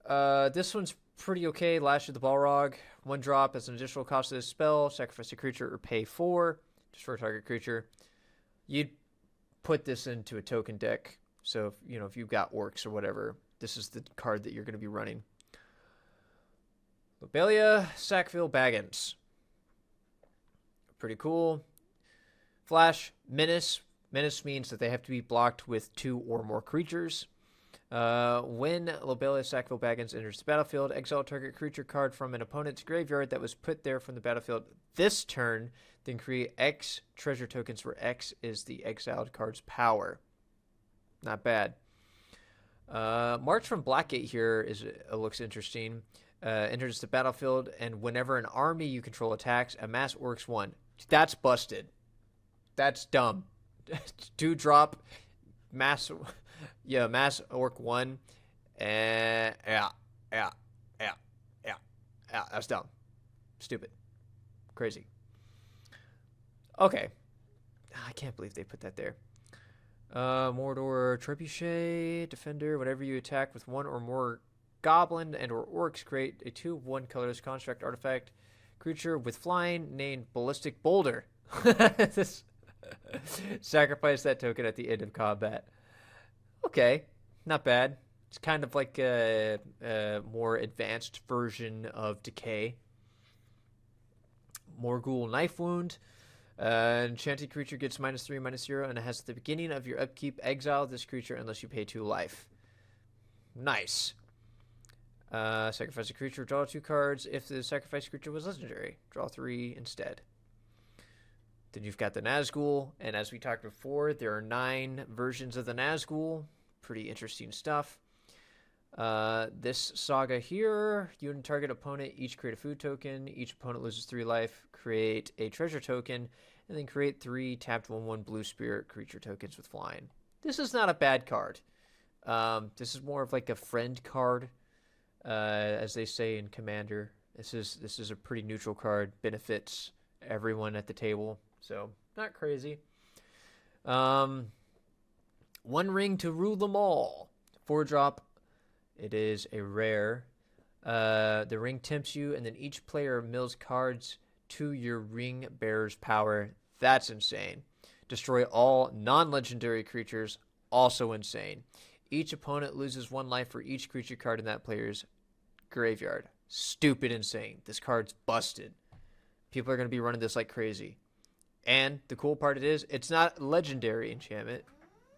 This one's pretty okay. Lash of the Balrog. 1-drop as an additional cost of this spell. Sacrifice a creature or pay 4. Destroy target creature. You'd put this into a token deck. So, if you've got orcs or whatever, this is the card that you're going to be running. Lobelia Sackville Baggins. Pretty cool. Flash. Menace. Menace means that they have to be blocked with 2 or more creatures. When Lobelia Sackville Baggins enters the battlefield, exile target creature card from an opponent's graveyard that was put there from the battlefield this turn, then create X treasure tokens where X is the exiled card's power. Not bad. March from Blackgate here looks interesting. Enters the battlefield, and whenever an army you control attacks, amass Orcs 1. That's busted. That's dumb. 2-drop, mass Orc 1. Yeah, that's dumb. Stupid. Crazy. Okay. I can't believe they put that there. Mordor Trebuchet, Defender, whenever you attack with 1 or more Goblin and or Orcs, create a 2/1 colorless construct artifact creature with flying named Ballistic Boulder. Sacrifice that token at the end of combat. Okay, not bad. It's kind of like a more advanced version of Decay. Morgul Knife Wound. Enchanted creature gets -3/-0, and it has at the beginning of your upkeep, exile this creature unless you pay 2 life. Nice. Sacrifice a creature, draw 2 cards. If the sacrificed creature was legendary, draw 3 instead. Then you've got the Nazgul, and as we talked before, there are 9 versions of the Nazgul. Pretty interesting stuff. This saga here, you and target opponent each create a food token. Each opponent loses 3 life. Create a treasure token, and then create 3 tapped 1/1 blue spirit creature tokens with flying. This is not a bad card. This is more of like a friend card, as they say in Commander. This is a pretty neutral card. Benefits everyone at the table, so not crazy. 1 ring to rule them all. 4-drop. It is a rare. The ring tempts you, and then each player mills cards to your ring bearer's power. That's insane. Destroy all non-legendary creatures. Also insane. Each opponent loses 1 life for each creature card in that player's graveyard. Stupid insane. This card's busted. People are going to be running this like crazy. And the cool part is, it's not legendary enchantment.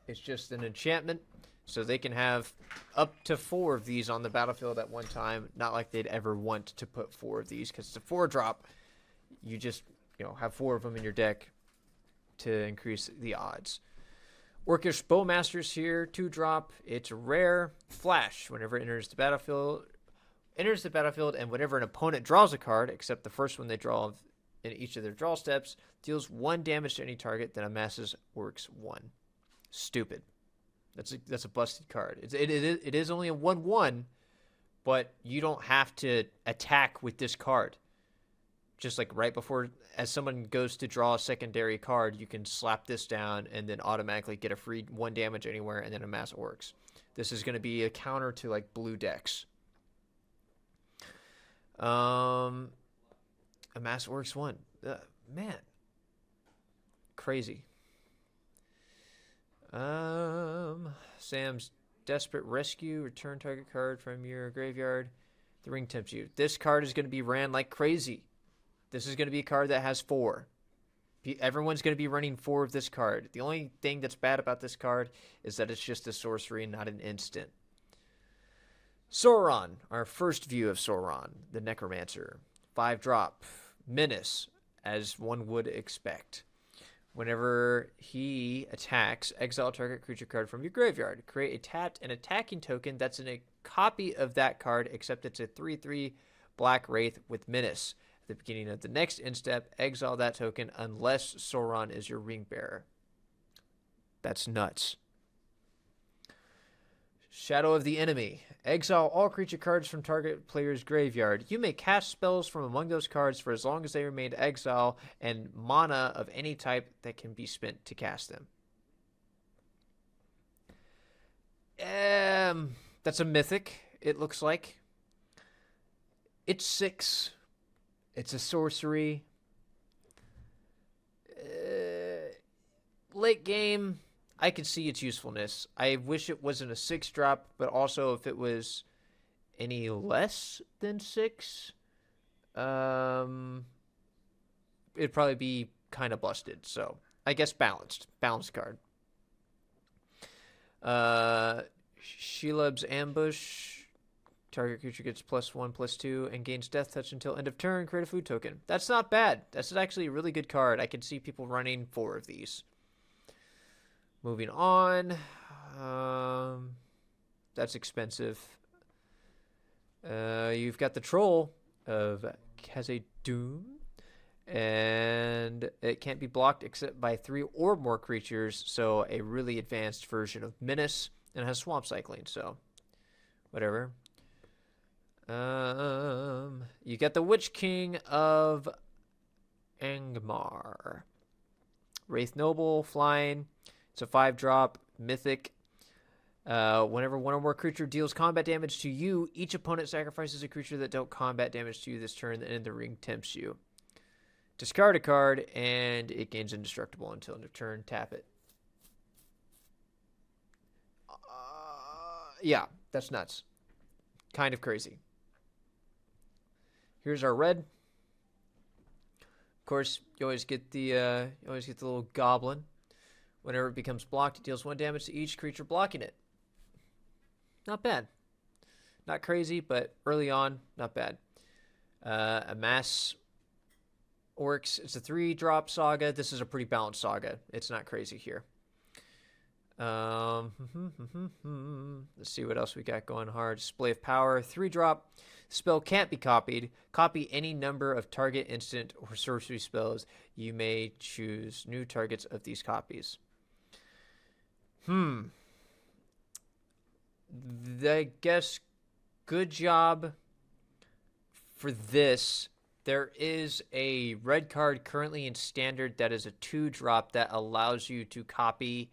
It's just an enchantment, so they can have up to 4 of these on the battlefield at one time. Not like they'd ever want to put 4 of these, because it's a 4-drop. You just, have 4 of them in your deck to increase the odds. Orcish Bowmasters here, 2-drop. It's rare. Flash. Whenever it enters the battlefield, and whenever an opponent draws a card, except the first one they draw in each of their draw steps, deals 1 damage to any target, then amasses Orcs 1. Stupid. That's a busted card. It is only a 1/1, but you don't have to attack with this card. Just like right before, as someone goes to draw a secondary card, you can slap this down and then automatically get a free 1 damage anywhere and then amass orcs. This is going to be a counter to like blue decks. Amass orcs 1. Man. Crazy. Sam's Desperate Rescue. Return target card from your graveyard. The ring tempts you. This card is going to be ran like crazy. This is going to be a card that has 4. Everyone's going to be running 4 of this card. The only thing that's bad about this card is that it's just a sorcery and not an instant. Sauron. Our first view of Sauron, the Necromancer. 5-drop. Menace, as one would expect. Whenever he attacks, exile target creature card from your graveyard. Create a tapped and attacking token that's in a copy of that card, except it's a 3/3 Black Wraith with Menace. At the beginning of the next end step, exile that token unless Sauron is your ring bearer. That's nuts. Shadow of the Enemy. Exile all creature cards from target player's graveyard. You may cast spells from among those cards for as long as they remain exile and mana of any type that can be spent to cast them. That's a mythic, it looks like. It's 6. It's a sorcery. Late game, I could see its usefulness. I wish it wasn't a 6-drop, but also if it was any less than 6, it'd probably be kind of busted. So I guess balanced card. Shelob's Ambush. Target creature gets +1/+2 and gains death touch until end of turn. Create a food token. That's not bad. That's actually a really good card. I can see people running 4 of these. Moving on. That's expensive. You've got the Troll of Khazad-dûm. And it can't be blocked except by 3 or more creatures. So a really advanced version of Menace. And it has swamp cycling. So whatever. You get the Witch King of Angmar. Wraith Noble, flying. It's a 5-drop, mythic. Whenever one or more creature deals combat damage to you, each opponent sacrifices a creature that dealt combat damage to you this turn, and the ring tempts you. Discard a card, and it gains indestructible until end of turn. Tap it. Yeah, that's nuts. Kind of crazy. Here's our red. Of course, you always get the little goblin. Whenever it becomes blocked, it deals 1 damage to each creature blocking it. Not bad. Not crazy, but early on, not bad. Amass Orcs. It's a 3-drop saga. This is a pretty balanced saga. It's not crazy here. Let's see what else we got going hard. Display of Power. 3-drop. Spell can't be copied. Copy any number of target instant or sorcery spells. You may choose new targets of these copies. I guess good job for this. There is a red card currently in Standard that is a 2-drop that allows you to copy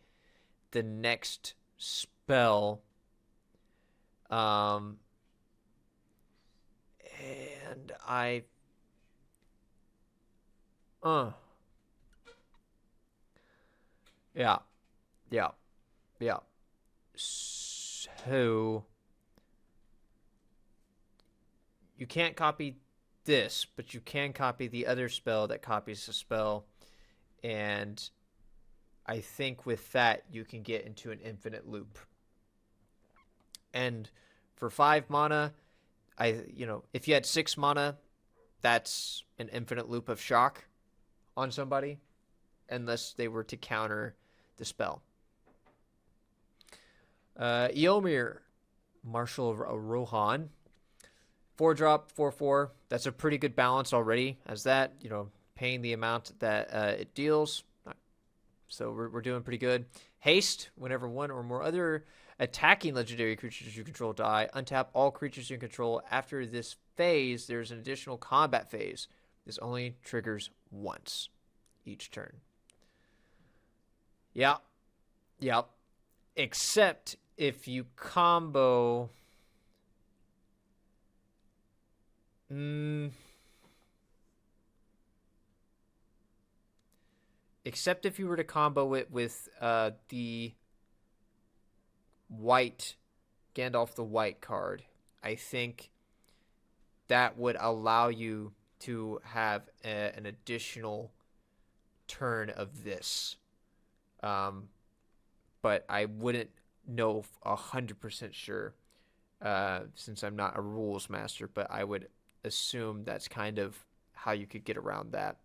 the next spell. And I... Yeah. So... You can't copy this, but you can copy the other spell that copies the spell. And I think with that, you can get into an infinite loop. And for 5 mana, if you had 6 mana, that's an infinite loop of shock on somebody, unless they were to counter the spell. Eomir, Marshal Rohan, 4-drop, 4/4. That's a pretty good balance already. As that, paying the amount that it deals. So we're doing pretty good. Haste, whenever one or more other attacking legendary creatures you control die. Untap all creatures you control. After this phase, there's an additional combat phase. This only triggers once each turn. Yep. Yep. Except if you combo... Except if you were to combo it with the white, Gandalf the White card. I think that would allow you to have an additional turn of this. But I wouldn't know 100% sure since I'm not a rules master, but I would assume that's kind of how you could get around that.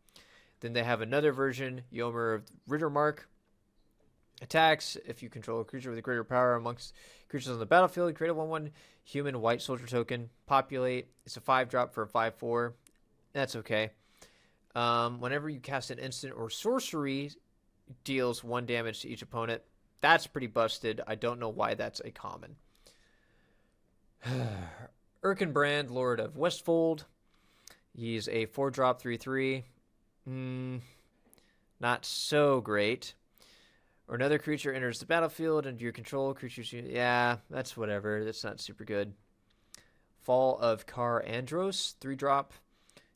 Then they have another version, Yomer of Rittermark. Attacks if you control a creature with a greater power amongst creatures on the battlefield. Create a 1/1 human white soldier token. Populate. It's a 5-drop for a 5/4. That's okay. Whenever you cast an instant or sorcery, deals 1 damage to each opponent. That's pretty busted. I don't know why that's a common. Erkenbrand, Lord of Westfold. He's a 4-drop 3/3. Not so great. Or another creature enters the battlefield under your control. Creatures, yeah, that's whatever. That's not super good. Fall of Kar Andros, 3-drop.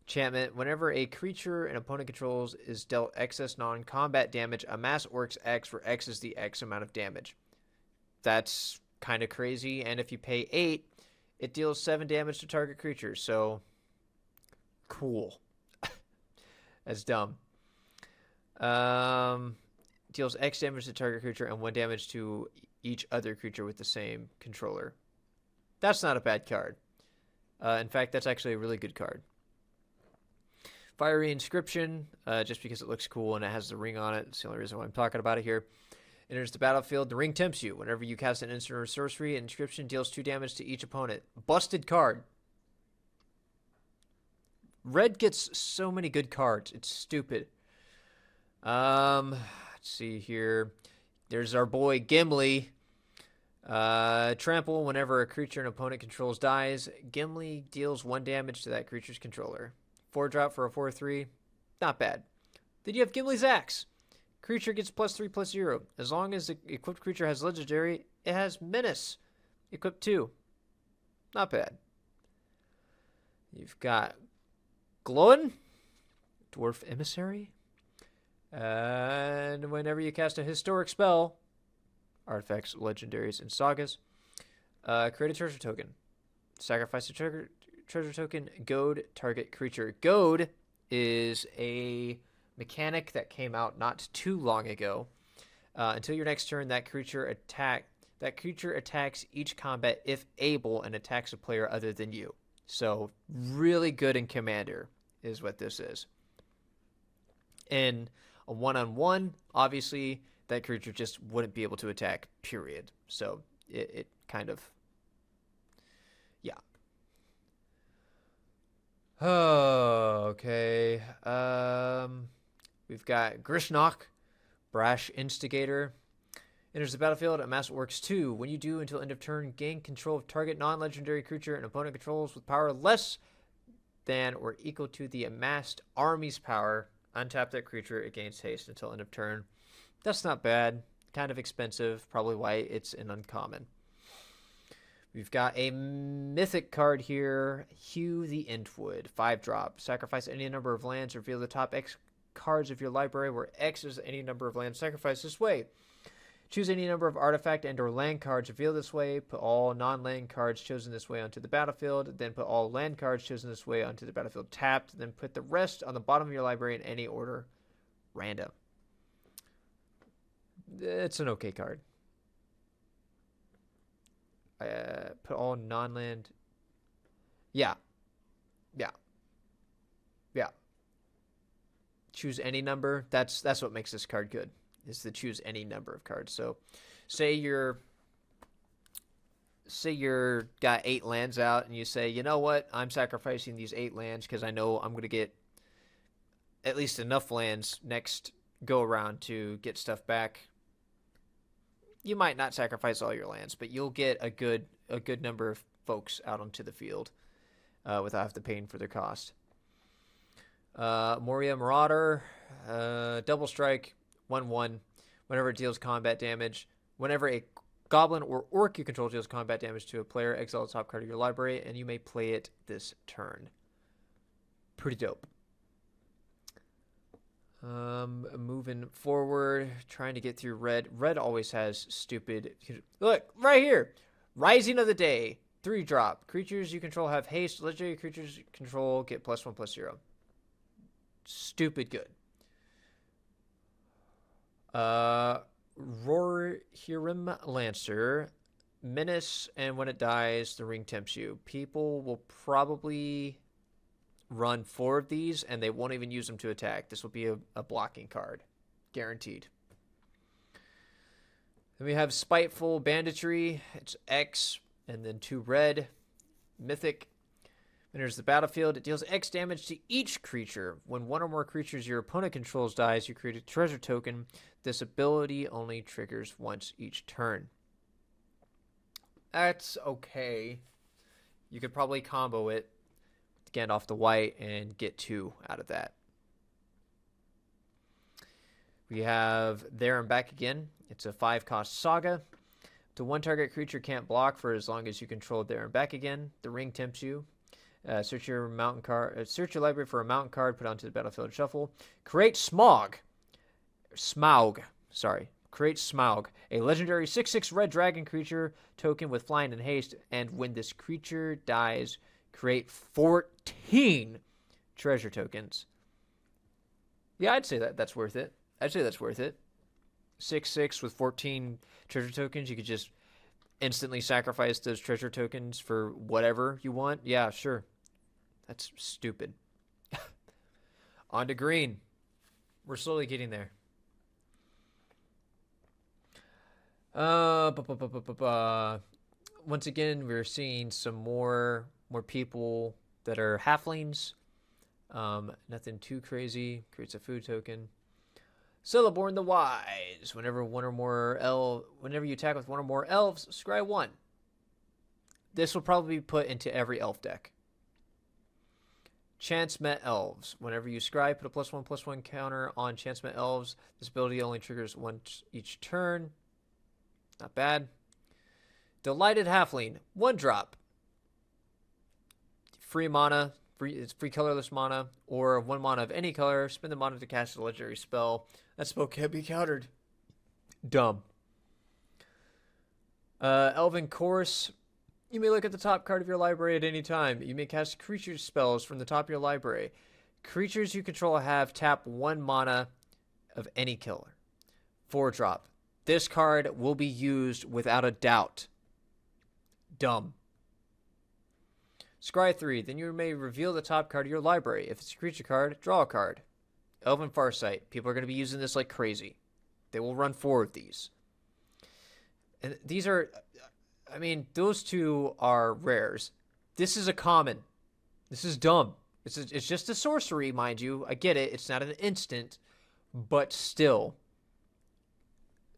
Enchantment. Whenever a creature an opponent controls is dealt excess non-combat damage, amass Orcs X, where X is the X amount of damage. That's kind of crazy. And if you pay 8, it deals 7 damage to target creature. So, cool. That's dumb. Deals X damage to target creature and 1 damage to each other creature with the same controller. That's not a bad card. In fact, that's actually a really good card. Fiery Inscription, just because it looks cool and it has the ring on it. That's the only reason why I'm talking about it here. Enters the battlefield. The ring tempts you. Whenever you cast an instant or sorcery, Inscription deals 2 damage to each opponent. Busted card. Red gets so many good cards. It's stupid. Let's see here. There's our boy Gimli. Trample. Whenever a creature an opponent controls dies, Gimli deals 1 damage to that creature's controller. 4-drop for a 4/3. Not bad. Then you have Gimli's Axe. Creature gets +3/+0. As long as the equipped creature has legendary, it has Menace. Equipped 2. Not bad. You've got Glowin, Dwarf Emissary. And whenever you cast a historic spell, artifacts, legendaries, and sagas, create a treasure token. Sacrifice a treasure token, goad target creature. Goad is a mechanic that came out not too long ago. Until your next turn, that creature attacks each combat if able and attacks a player other than you. So really good in Commander is what this is. In a 1-on-1, obviously that creature just wouldn't be able to attack, period. So it kind of, yeah. Oh, okay. We've got Grishnok, Brash Instigator. Enters the battlefield. Amass Orcs 2. When you do, until end of turn, gain control of target non-legendary creature and opponent controls with power less than or equal to the amassed army's power. Untap that creature. It gains haste until end of turn. That's not bad. Kind of expensive. Probably why it's an uncommon. We've got a mythic card here. Hugh the Entwood. 5-drop. Sacrifice any number of lands. Reveal the top X cards of your library where X is any number of lands sacrificed this way. Choose any number of artifact and or land cards revealed this way. Put all non-land cards chosen this way onto the battlefield. Then put all land cards chosen this way onto the battlefield tapped. Then put the rest on the bottom of your library in any order. Random. It's an okay card. Put all non-land. Yeah. Choose any number. That's what makes this card good. Is to choose any number of cards. So, say you're got 8 lands out, and you say, you know what, I'm sacrificing these 8 lands because I know I'm going to get at least enough lands next go around to get stuff back. You might not sacrifice all your lands, but you'll get a good number of folks out onto the field without having to pay for their cost. Moria Marauder, double strike, 1/1. Whenever it deals combat damage, whenever a goblin or orc you control deals combat damage to a player, exile the top card of your library, and you may play it this turn. Pretty dope. Moving forward, trying to get through red. Red always has stupid... Look, right here. Rising of the Day. 3-drop. Creatures you control have haste. Legendary creatures you control get +1/+0. Stupid good. Rohirrim Lancer. Menace, and when it dies, the ring tempts you. People will probably run 4 of these, and they won't even use them to attack. This will be a blocking card. Guaranteed. Then we have Spiteful Banditry. It's X, and then 2 red. Mythic. Enters the battlefield. It deals X damage to each creature. When one or more creatures your opponent controls dies, you create a treasure token. This ability only triggers once each turn. That's okay. You could probably combo it with Gandalf the White and get 2 out of that. We have There and Back Again. It's a 5-cost saga. To 1 target creature can't block for as long as you control There and Back Again. The ring tempts you. Search your mountain card. Search your library for a mountain card. Put onto the battlefield. Shuffle. Create Smaug. Sorry. Create Smaug. A legendary 6/6 red dragon creature token with flying and haste. And when this creature dies, create 14 treasure tokens. Yeah, I'd say that's worth it. 6/6 with 14 treasure tokens. You could just instantly sacrifice those treasure tokens for whatever you want. Yeah, sure. That's stupid. On to green. We're slowly getting there. Once again, we're seeing some more people that are halflings. Nothing too crazy. Creates a food token. Celeborn the Wise. Whenever you attack with one or more elves, scry 1. This will probably be put into every elf deck. Chance Met Elves. Whenever you scry, put a +1/+1 counter on Chance Met Elves. This ability only triggers once each turn. Not bad. Delighted Halfling. 1-drop. Free mana. It's free colorless mana. Or 1 mana of any color. Spend the mana to cast a legendary spell. That spell can't be countered. Dumb. Elven Chorus. You may look at the top card of your library at any time. You may cast creature spells from the top of your library. Creatures you control have tap 1 mana of any color. 4-drop. This card will be used without a doubt. Dumb. Scry 3. Then you may reveal the top card of your library. If it's a creature card, draw a card. Elven Farsight. People are going to be using this like crazy. They will run 4 of these. And these are... I mean, those 2 are rares. This is a common. This is dumb. It's just a sorcery, mind you. I get it. It's not an instant. But still.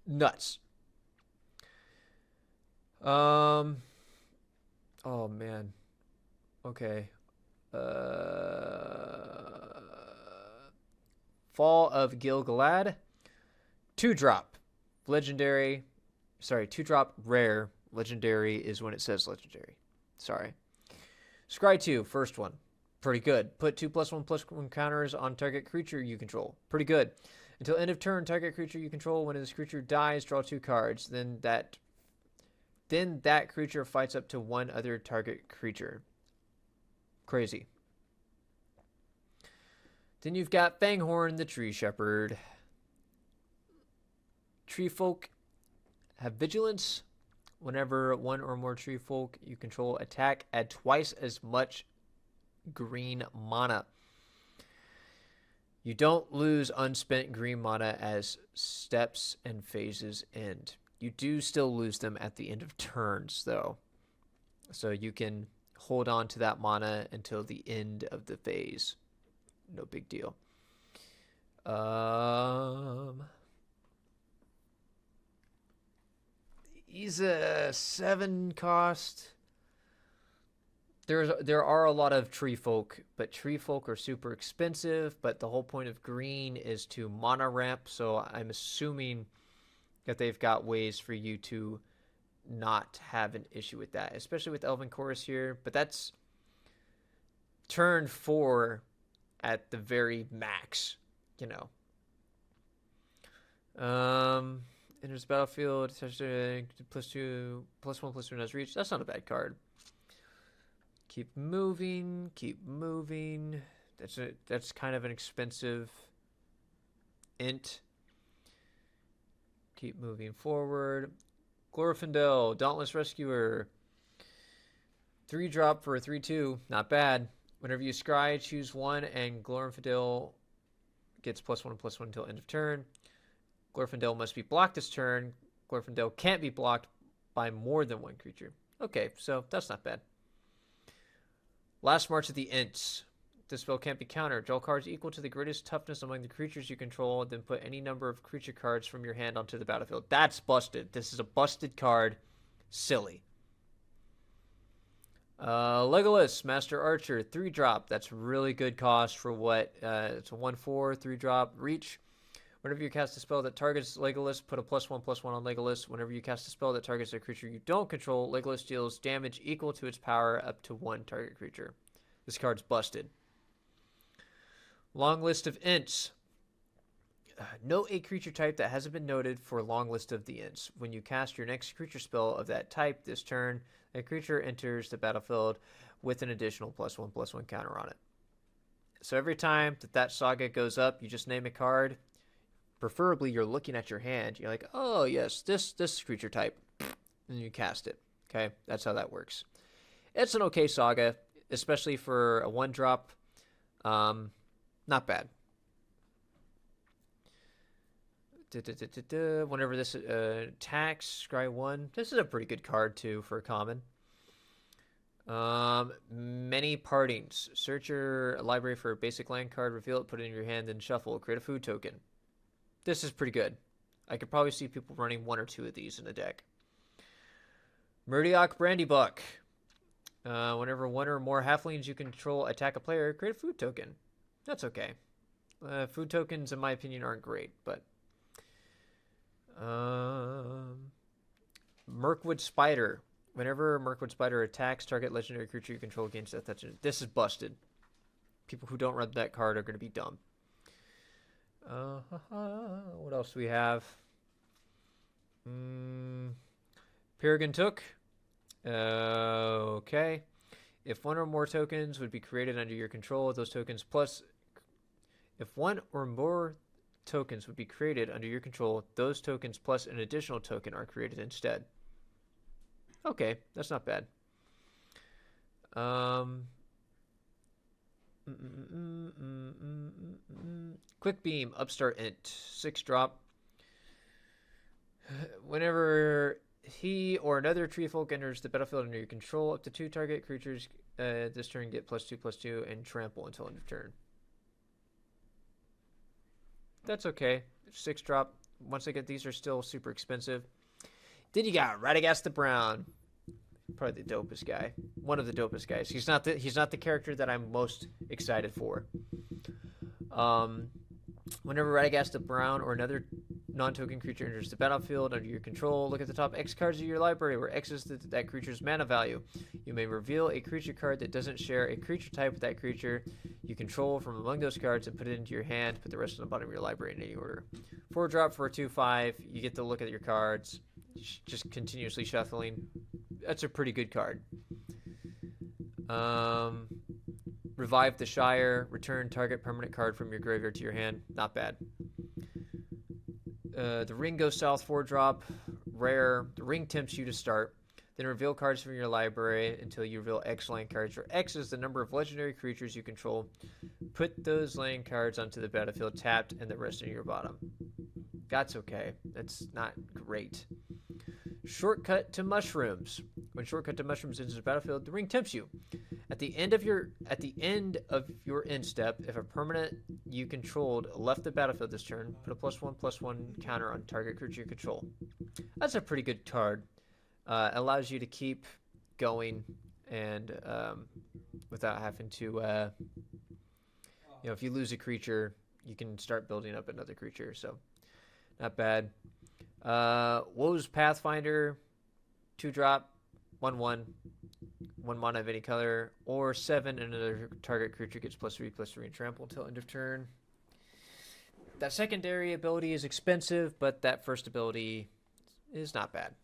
Nuts. Oh, man. Okay. Fall of Gil-galad. 2-drop. Legendary. Sorry, 2-drop rare. Legendary is when it says legendary. Sorry. Scry 2, first one. Pretty good. Put 2+1/+1 counters on target creature you control. Pretty good. Until end of turn, target creature you control. When this creature dies, draw 2 cards. Then that creature fights up to 1 other target creature. Crazy. Then you've got Fanghorn, the Tree Shepherd. Tree folk have vigilance. Whenever 1 or more tree folk you control attack, add twice as much green mana. You don't lose unspent green mana as steps and phases end. You do still lose them at the end of turns, though. So you can hold on to that mana until the end of the phase. No big deal. He's a 7 cost. There are a lot of tree folk, but tree folk are super expensive. But the whole point of green is to mana ramp, so I'm assuming that they've got ways for you to not have an issue with that, especially with Elven Chorus here. But that's turn 4 at the very max, you know. Enters the battlefield, +1/+1 has reach. That's not a bad card. Keep moving, keep moving. That's kind of an expensive int. Keep moving forward. Glorfindel, Dauntless Rescuer. 3-drop for a 3/2. Not bad. Whenever you scry, choose 1, and Glorfindel gets +1/+1 until end of turn. Glorfindel must be blocked this turn. Glorfindel can't be blocked by more than 1 creature. Okay, so that's not bad. Last March of the Ints. This spell can't be countered. Draw cards equal to the greatest toughness among the creatures you control, then put any number of creature cards from your hand onto the battlefield. That's busted. This is a busted card. Silly. Legolas, Master Archer, 3-drop. That's really good cost for what? It's a 1/4, 3-drop, reach. Whenever you cast a spell that targets Legolas, put a +1/+1 on Legolas. Whenever you cast a spell that targets a creature you don't control, Legolas deals damage equal to its power up to 1 target creature. This card's busted. Long list of ints. Note a creature type that hasn't been noted for long list of the ints. When you cast your next creature spell of that type this turn, a creature enters the battlefield with an additional +1/+1 counter on it. So every time that saga goes up, you just name a card. Preferably, you're looking at your hand. You're like, oh, yes, this creature type. And you cast it. Okay, that's how that works. It's an okay saga, especially for a 1-drop. Not bad. Whenever this attacks, scry 1. This is a pretty good card, too, for a common. Many partings. Search your library for a basic land card, reveal it, put it in your hand, then shuffle. Create a food token. This is pretty good. I could probably see people running 1 or 2 of these in a deck. Murdiok Brandybuck. Whenever 1 or more halflings you control attack a player, create a food token. That's okay. Food tokens, in my opinion, aren't great, but... Mirkwood Spider. Whenever Mirkwood Spider attacks, target legendary creature you control gains death touch. This is busted. People who don't run that card are going to be dumb. What else do we have? Peregrine Took. Okay. If 1 or more tokens would be created under your control, those tokens plus... If 1 or more tokens would be created under your control, those tokens plus an additional token are created instead. Okay, that's not bad. Quick Beam, Upstart Int, 6-drop. Whenever he or another tree folk enters the battlefield under your control, up to 2 target creatures this turn get +2/+2 and trample until end of turn. That's okay. 6-drop. Once again, these are still super expensive. Then you got Radagast the Brown. Probably the dopest guy. One of the dopest guys. He's not the character that I'm most excited for. Whenever Radagast the Brown or another non-token creature enters the battlefield under your control, look at the top X cards of your library, where X is that creature's mana value. You may reveal a creature card that doesn't share a creature type with that creature you control from among those cards and put it into your hand. Put the rest on the bottom of your library in any order. 4-drop for a 2/5. You get to look at your cards, just continuously shuffling. That's a pretty good card. Revive the Shire. Return target permanent card from your graveyard to your hand. Not bad. The Ring goes south, 4-drop. Rare. The Ring tempts you to start. Then reveal cards from your library until you reveal X land cards, where X is the number of legendary creatures you control. Put those land cards onto the battlefield tapped and the rest in your bottom. That's okay. That's not great. Shortcut to Mushrooms. When Shortcut to Mushrooms enters the battlefield, the Ring tempts you. At the end of your end step, if a permanent you controlled left the battlefield this turn, put a +1/+1 counter on target creature you control. That's a pretty good card. Allows you to keep going and without having to, if you lose a creature, you can start building up another creature. So not bad. Woe's Pathfinder, 2-drop, 1/1, 1 mana of any color, or 7, and another target creature gets +3/+3 and trample until end of turn. That secondary ability is expensive, but that first ability is not bad.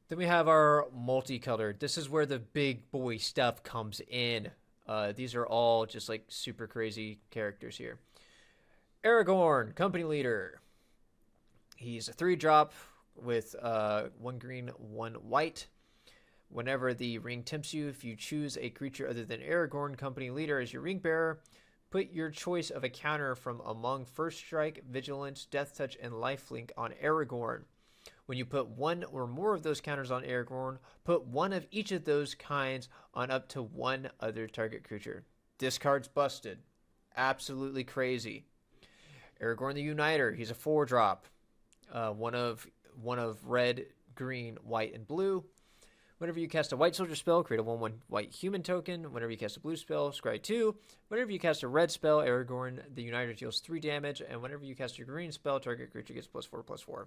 Then we have our multicolored. This is where the big boy stuff comes in. These are all just like super crazy characters here. Aragorn, company leader. He's a 3-drop with 1 green, 1 white. Whenever the ring tempts you, if you choose a creature other than Aragorn, company leader, as your ring bearer, put your choice of a counter from among First Strike, Vigilance, Death Touch, and Lifelink on Aragorn. When you put one or more of those counters on Aragorn, put one of each of those kinds on up to one other target creature. This card's busted. Absolutely crazy. Aragorn the Uniter. He's a 4-drop. One of red, green, white, and blue. Whenever you cast a white soldier spell, create a 1/1 white human token. Whenever you cast a blue spell, scry 2. Whenever you cast a red spell, Aragorn the Uniter deals 3 damage. And whenever you cast a green spell, target creature gets +4/+4.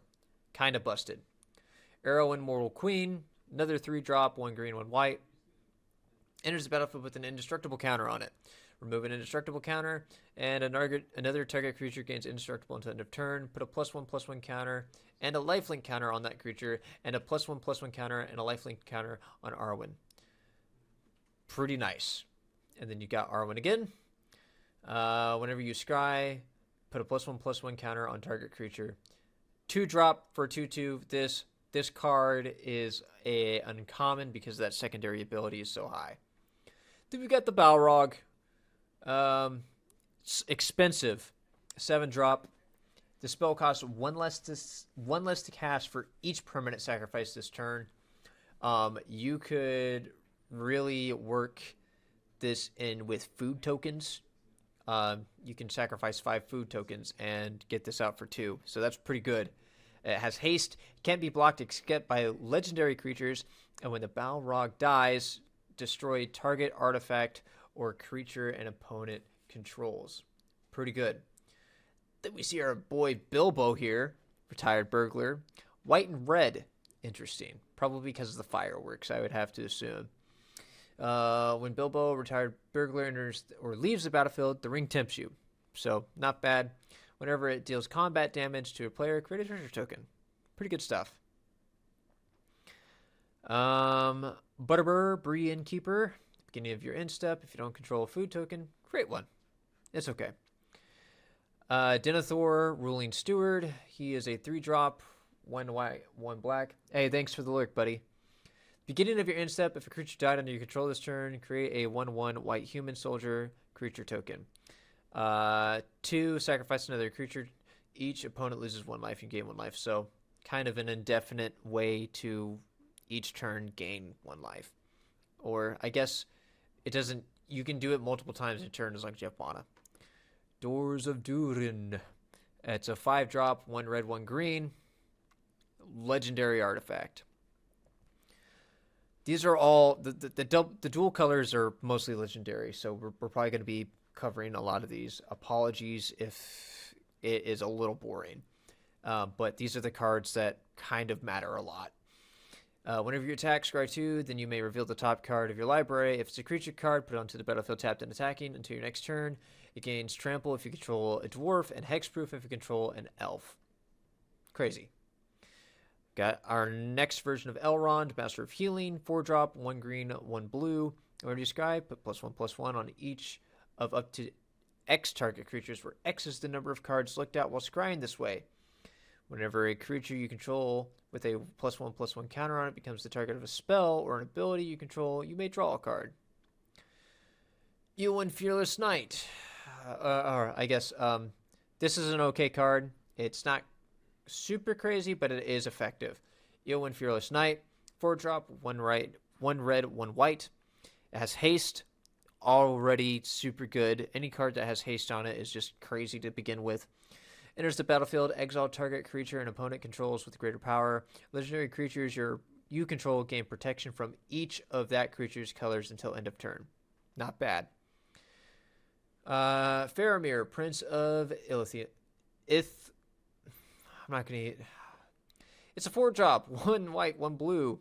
Kind of busted. Arrow and Mortal Queen, another 3-drop, 1 green, 1 white. Enters the battlefield with an indestructible counter on it. Remove an indestructible counter, and another target creature gains indestructible until end of turn. Put a +1/+1 counter and a lifelink counter on that creature, and a +1/+1 counter and a lifelink counter on Arwen. Pretty nice. And then you got Arwen again. Whenever you scry, put a +1/+1 counter on target creature. 2-drop for 2/2. This card is a uncommon because that secondary ability is so high. Then we've got the Balrog. It's expensive. 7-drop. The spell costs one less to cast for each permanent sacrifice this turn. You could really work this in with food tokens. You can sacrifice 5 food tokens and get this out for 2. So that's pretty good. It has haste, can't be blocked except by legendary creatures, and when the Balrog dies, destroy target artifact or creature an opponent controls. Pretty good. Then we see our boy Bilbo here, retired burglar. White and red. Interesting. Probably because of the fireworks, I would have to assume. When Bilbo, retired burglar, enters or leaves the battlefield, the ring tempts you. So, not bad. Whenever it deals combat damage to a player, create a treasure token. Pretty good stuff. Butterbur, Bree Innkeeper. Beginning of your end step, if you don't control a food token, create one. It's okay. Denethor, Ruling Steward. He is a 3-drop, 1 white, 1 black. Hey, thanks for the lurk, buddy. Beginning of your end step, if a creature died under your control this turn, create a 1/1 white human soldier creature token. 2, sacrifice another creature. Each opponent loses 1 life, you gain 1 life. So kind of an indefinite way to each turn gain 1 life. Or I guess it doesn't, you can do it multiple times in a turn as long as you have mana. Doors of Durin. It's a 5-drop, 1 red, 1 green. Legendary artifact. These are all, the dual colors are mostly legendary, so we're probably going to be covering a lot of these. Apologies if it is a little boring. But these are the cards that kind of matter a lot. Whenever you attack, scry 2, then you may reveal the top card of your library. If it's a creature card, put it onto the battlefield tapped and attacking until your next turn. It gains trample if you control a dwarf, and hexproof if you control an elf. Crazy. Got our next version of Elrond, Master of Healing, 4-drop, 1 green, 1 blue. Whenever you scry, put +1/+1 on each of up to X target creatures, where X is the number of cards looked at while scrying this way. Whenever a creature you control with a +1/+1 counter on it becomes the target of a spell or an ability you control, you may draw a card. Eowyn Fearless Knight. Or I guess this is an okay card. It's not super crazy, but it is effective. Eowyn Fearless Knight, 4-drop, 1 red, 1 white. It has haste, already super good. Any card that has haste on it is just crazy to begin with. Enters the battlefield, exile target creature an opponent controls with greater power. Legendary creatures you control gain protection from each of that creature's colors until end of turn. Not bad. Faramir, Prince of Ilithia. I'm not gonna eat. It's a 4-drop, 1 white, 1 blue.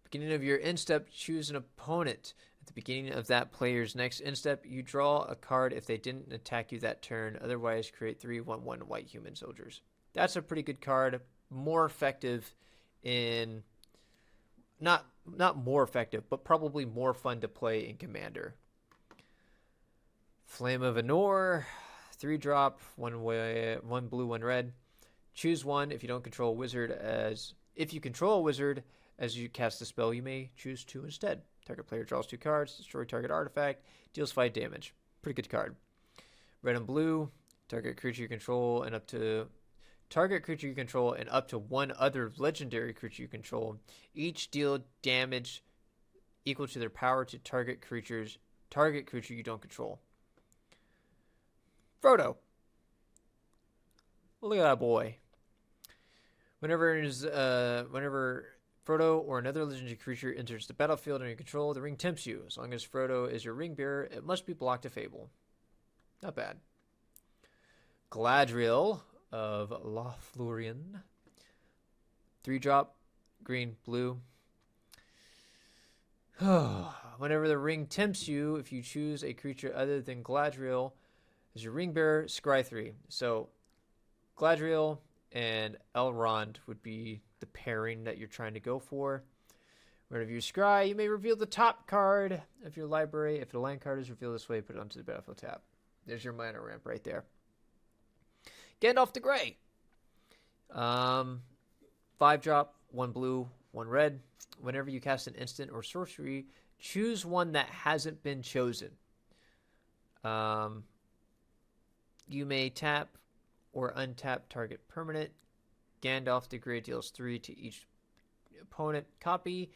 Beginning of your end step, choose an opponent. At the beginning of that player's next end step, you draw a card if they didn't attack you that turn. Otherwise, create 3 1/1 white human soldiers. That's a pretty good card. More effective in not more effective, but probably more fun to play in Commander. Flame of Anor, 3-drop, 1 blue, 1 red. Choose one if you don't control a wizard. If you control a wizard as you cast the spell, you may choose 2 instead. Target player draws 2 cards, destroy target artifact, deals 5 damage. Pretty good card. Red and blue, target creature you control and up to one other legendary creature you control. Each deal damage equal to their power to target creature you don't control. Frodo. Look at that boy. Whenever Frodo or another legendary creature enters the battlefield under your control, the ring tempts you. As long as Frodo is your ring bearer, it must be blocked to Fable. Not bad. Galadriel of Lothlorien. 3-drop, green, blue. Whenever the ring tempts you, if you choose a creature other than Galadriel as your ring bearer, scry 3. So Galadriel and Elrond would be the pairing that you're trying to go for. Whenever you scry, you may reveal the top card of your library. If a land card is revealed this way, put it onto the battlefield tab. There's your mana ramp right there. Gandalf the Grey. 5-drop, 1 blue, 1 red. Whenever you cast an instant or sorcery, choose one that hasn't been chosen. You may tap or untap target permanent. Gandalf the Grey deals 3 to each opponent. Copy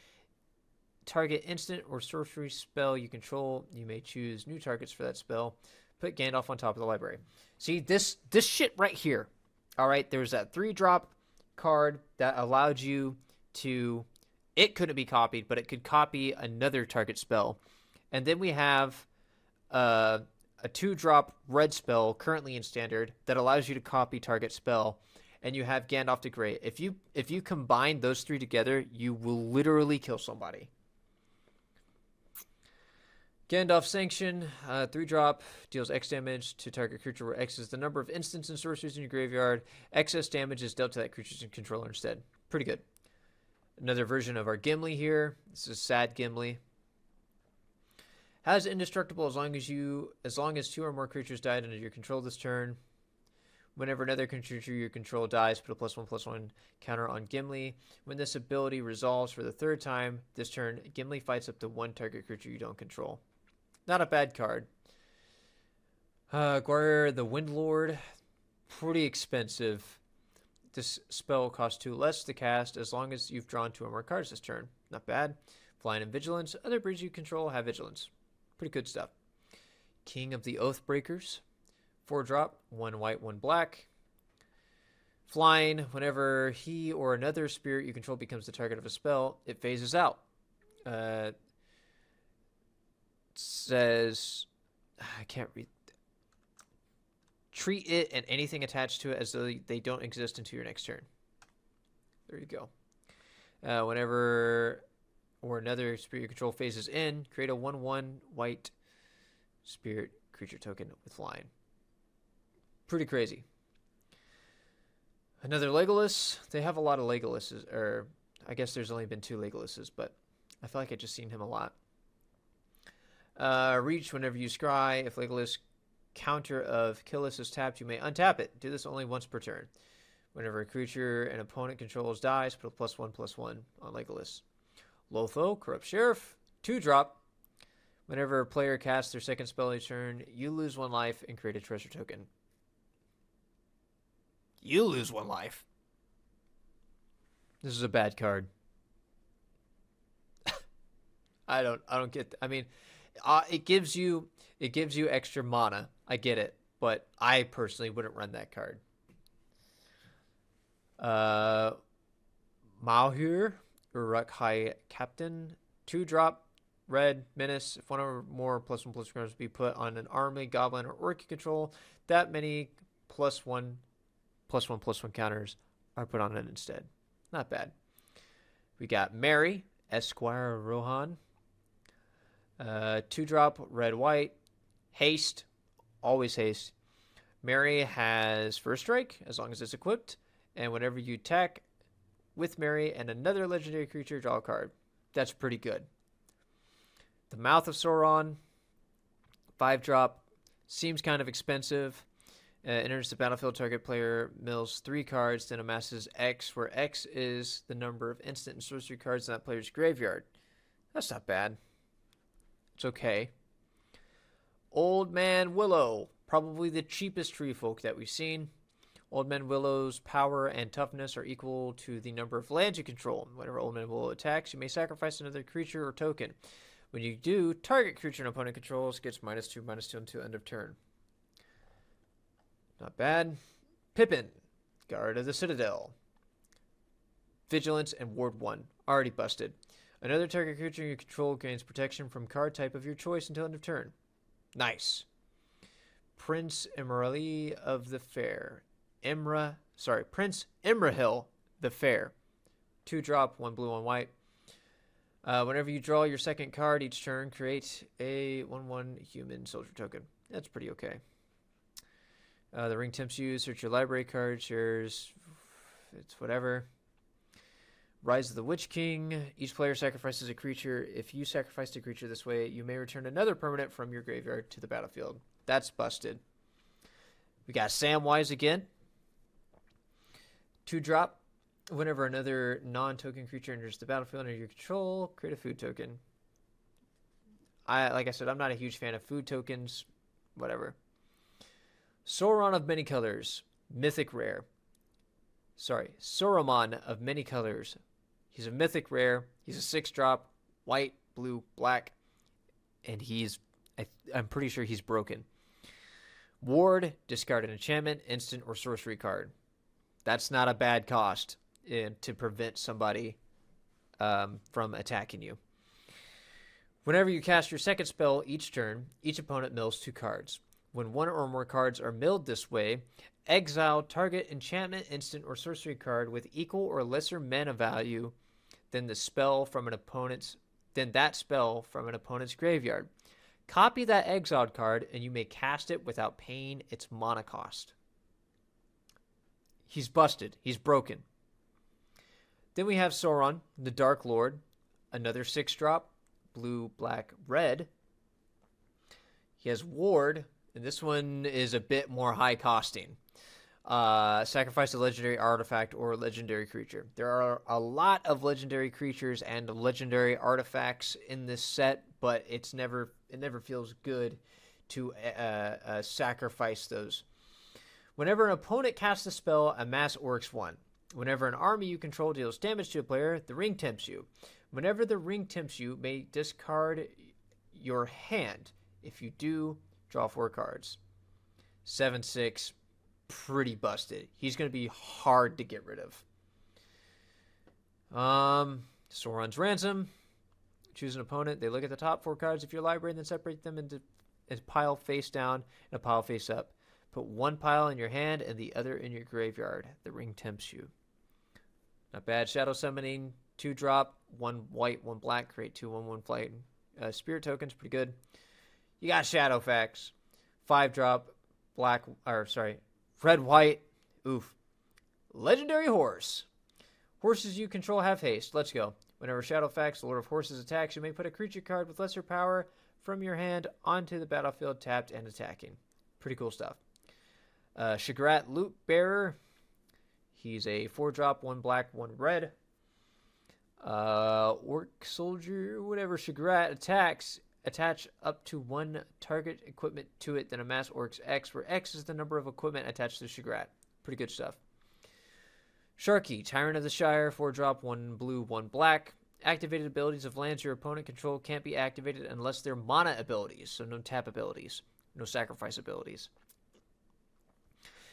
target instant or sorcery spell you control. You may choose new targets for that spell. Put Gandalf on top of the library. See, this shit right here. All right, there's that 3-drop card that allowed you to... It couldn't be copied, but it could copy another target spell. And then we have a 2-drop red spell currently in Standard that allows you to copy target spell. And you have Gandalf the Grey. If you combine those 3 together, you will literally kill somebody. Gandalf Sanction, 3-drop, deals X damage to target creature where X is the number of instants and sorceries in your graveyard. Excess damage is dealt to that creature's controller instead. Pretty good. Another version of our Gimli here. This is Sad Gimli. Has indestructible as long as 2 or more creatures died under your control this turn. Whenever another creature you control dies, put a +1/+1 counter on Gimli. When this ability resolves for the 3rd time this turn, Gimli fights up to 1 target creature you don't control. Not a bad card. Gwar the Windlord. Pretty expensive. This spell costs 2 less to cast as long as you've drawn 2 or more cards this turn. Not bad. Flying and Vigilance. Other breeds you control have Vigilance. Pretty good stuff. King of the Oathbreakers. 4-drop, 1 white, 1 black. Flying, whenever he or another spirit you control becomes the target of a spell, it phases out. Says, I can't read. Treat it and anything attached to it as though they don't exist until your next turn. There you go. Whenever or another spirit you control phases in, create a 1/1 white spirit creature token with flying. Pretty crazy. Another Legolas. They have a lot of Legolases, or I guess there's only been 2 Legolases, but I feel like I've just seen him a lot. Reach, whenever you scry. If Legolas counter of Killis is tapped, you may untap it. Do this only once per turn. Whenever a creature an opponent controls dies, put a +1/+1 on Legolas. Lotho, Corrupt Sheriff. 2-drop. Whenever a player casts their 2nd spell each turn, you lose 1 life and create a treasure token. You lose 1 life. This is a bad card. I don't get. I mean, it gives you extra mana. I get it. but I personally wouldn't run that card. Malhur, Uruk High Captain, 2-drop, red, menace. If one or more +1/+1 cards be put on an army, goblin, or orc you control, that many +1/+1 counters are put on it instead. Not bad. We got Mary, Esquire Rohan. 2-drop, red, white. Haste, always haste. Mary has first strike as long as it's equipped, and whenever you attack with Mary and another legendary creature, draw a card. That's pretty good. The Mouth of Sauron, 5-drop, seems kind of expensive. Enters the battlefield, target player mills 3 cards, then amasses X, where X is the number of instant and sorcery cards in that player's graveyard. That's not bad. It's okay. Old Man Willow, probably the cheapest tree folk that we've seen. Old Man Willow's power and toughness are equal to the number of lands you control. Whenever Old Man Willow attacks, you may sacrifice another creature or token. When you do, target creature an opponent controls gets -2/-2 until end of turn. Not bad. Pippin, Guard of the Citadel. Vigilance and Ward 1. Already busted. Another target creature you control gains protection from card type of your choice until end of turn. Nice. Prince Imrahil of the Fair. Prince Imrahil the Fair. 2-drop, 1 blue, 1 white. Whenever you draw your second card each turn, create a 1/1 human soldier token. That's pretty okay. The ring tempts you. Search your library card. Shares. It's whatever. Rise of the Witch King. Each player sacrifices a creature. If you sacrificed a creature this way, you may return another permanent from your graveyard to the battlefield. That's busted. We got Samwise again. 2-drop. Whenever another non-token creature enters the battlefield under your control, create a food token. Like I said, I'm not a huge fan of food tokens. Whatever. Sauron of Many Colors. Mythic Rare. Saruman of Many Colors. He's a mythic rare. He's a 6-drop, white, blue, black, and I'm pretty sure he's broken. Ward, discard an enchantment, instant, or sorcery card. That's not a bad cost to prevent somebody from attacking you. Whenever you cast your second spell each turn, each opponent mills 2 cards. When one or more cards are milled this way, exile target enchantment, instant, or sorcery card with equal or lesser mana value than that spell from an opponent's graveyard. Copy that exiled card, and you may cast it without paying its mana cost. He's busted. He's broken. Then we have Sauron, the Dark Lord, another 6-drop, blue, black, red. He has Ward, and this one is a bit more high costing. Sacrifice a legendary artifact or legendary creature. There are a lot of legendary creatures and legendary artifacts in this set, but it never feels good to sacrifice those. Whenever an opponent casts a spell, amass Oryx 1. Whenever an army you control deals damage to a player, the ring tempts you. Whenever the ring tempts you, may discard your hand. If you do, draw 4 cards. 7/6, pretty busted. He's going to be hard to get rid of. Sauron's Ransom. Choose an opponent. They look at the top 4 cards of your library and then separate them into a pile face down and a pile face up. Put one pile in your hand and the other in your graveyard. The ring tempts you. Not bad. Shadow Summoning. 2-drop. 1 white, 1 black. Create 2 1/1 flight. Spirit tokens. Pretty good. You got Shadowfax. 5-drop. Red, white. Oof. Legendary Horse. Horses you control have haste. Let's go. Whenever Shadowfax, the Lord of Horses, attacks, you may put a creature card with lesser power from your hand onto the battlefield, tapped and attacking. Pretty cool stuff. Shagrat Loot Bearer. He's a 4-drop, 1 black, 1 red. Orc Soldier, whatever. Shagrat attacks. Attach up to 1 target equipment to it, then amass Oryx X, where X is the number of equipment attached to Shagrat. Pretty good stuff. Sharky, Tyrant of the Shire, 4-drop, 1 blue, 1 black. Activated abilities of lands your opponent controls can't be activated unless they're mana abilities, so no tap abilities, no sacrifice abilities.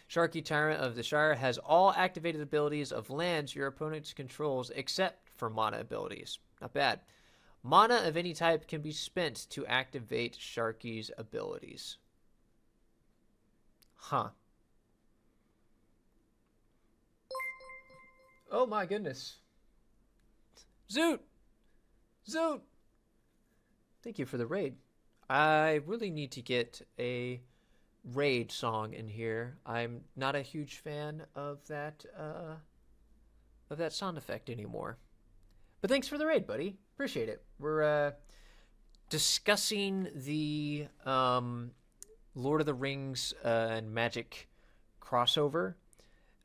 Sharky Tyrant of the Shire has all activated abilities of lands your opponent controls except for mana abilities. Not bad. Mana of any type can be spent to activate Sharky's abilities. Huh. Oh my goodness. Zoot! Zoot! Thank you for the raid. I really need to get a raid song in here. I'm not a huge fan of that sound effect anymore. But thanks for the raid, buddy. Appreciate it. We're discussing the Lord of the Rings and Magic crossover.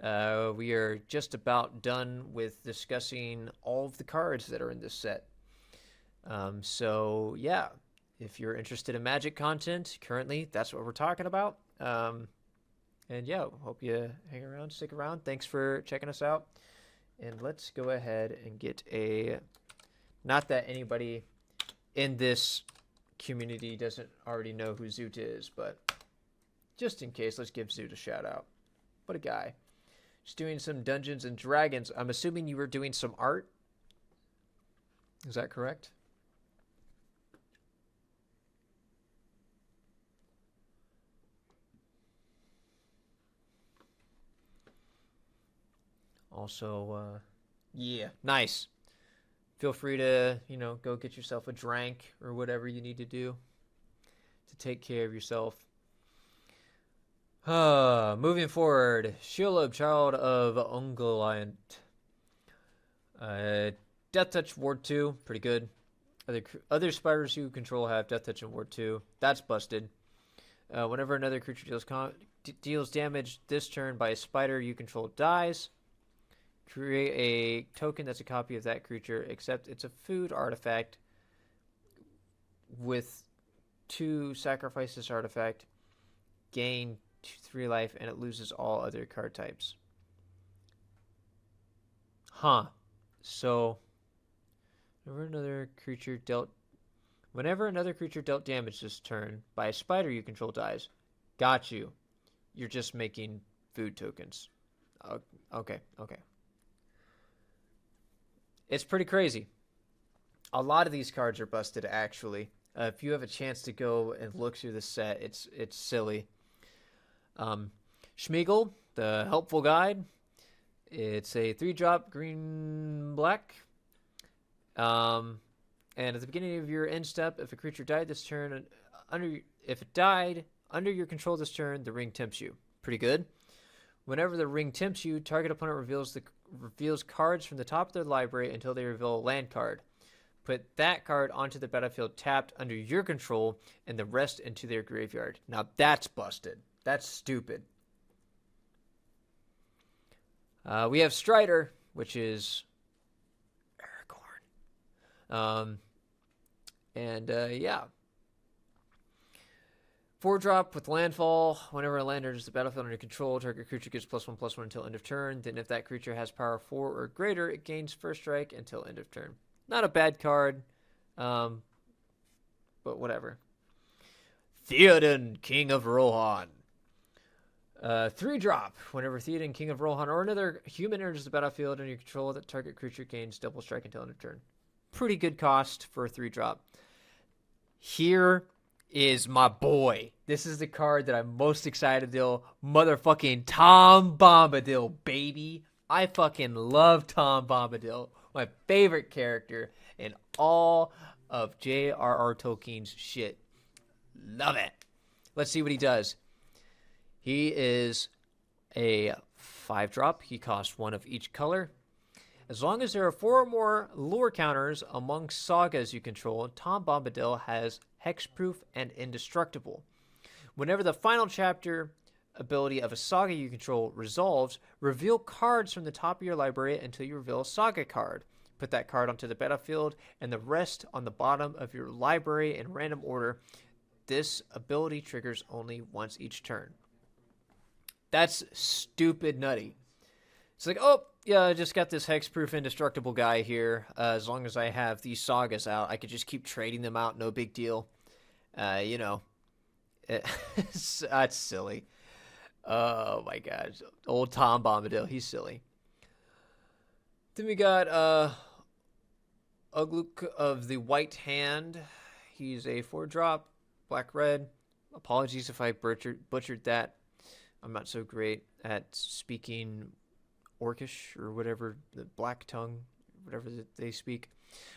We are just about done with discussing all of the cards that are in this set. So yeah, if you're interested in Magic content currently, that's what we're talking about. And yeah, hope you hang around, stick around. Thanks for checking us out. And let's go ahead and get a, not that anybody in this community doesn't already know who Zoot is, but just in case, let's give Zoot a shout out. What a guy. Just doing some Dungeons and Dragons. I'm assuming you were doing some art. Is that correct? Also, yeah, nice. Feel free to, go get yourself a drink or whatever you need to do to take care of yourself. Moving forward, Shelob, Child of Ungoliant. Death Touch Ward 2, pretty good. Other spiders you control have Death Touch in Ward 2. That's busted. Whenever another creature deals damage this turn by a spider you control dies, create a token that's a copy of that creature, except it's a food artifact with 2 sacrifice this artifact, gain 3 life, and it loses all other card types. Huh. So, whenever another creature dealt damage this turn by a spider you control dies. Got you. You're just making food tokens. Okay. It's pretty crazy. A lot of these cards are busted, actually. If you have a chance to go and look through the set, it's silly. Schmeagle, the helpful guide. It's a 3-drop green-black. And at the beginning of your end step, if a creature died this turn, if it died under your control this turn, the ring tempts you. Pretty good. Whenever the ring tempts you, target opponent reveals cards from the top of their library until they reveal a land card. Put that card onto the battlefield tapped under your control and the rest into their graveyard. Now that's busted. That's stupid. We have Strider, which is Aragorn. Yeah. 4-drop with landfall. Whenever a land enters the battlefield under control, target creature gets +1/+1 until end of turn. Then if that creature has power 4 or greater, it gains first strike until end of turn. Not a bad card, but whatever. Theoden, King of Rohan. 3-drop. Whenever Theoden, King of Rohan, or another human enters the battlefield under your control, that target creature gains double strike until end of turn. Pretty good cost for a 3-drop. Here is my boy. This is the card that I'm most excited to deal. Motherfucking Tom Bombadil, baby. I fucking love Tom Bombadil. My favorite character in all of J.R.R. Tolkien's shit. Love it. Let's see what he does. He is a 5-drop. He costs 1 of each color. As long as there are 4 or more lore counters among sagas you control, Tom Bombadil has hexproof and indestructible. Whenever the final chapter ability of a saga you control resolves, reveal cards from the top of your library until you reveal a saga card. Put that card onto the battlefield and the rest on the bottom of your library in random order. This ability triggers only once each turn. That's stupid nutty. It's like, oh, yeah, I just got this hexproof indestructible guy here. As long as I have these sagas out, I could just keep trading them out. No big deal. That's silly. Oh my gosh. Old Tom Bombadil. He's silly. Then we got Ugluk of the White Hand. He's a 4-drop, black red. Apologies if I butchered that. I'm not so great at speaking Orcish or whatever, the black tongue, whatever they speak.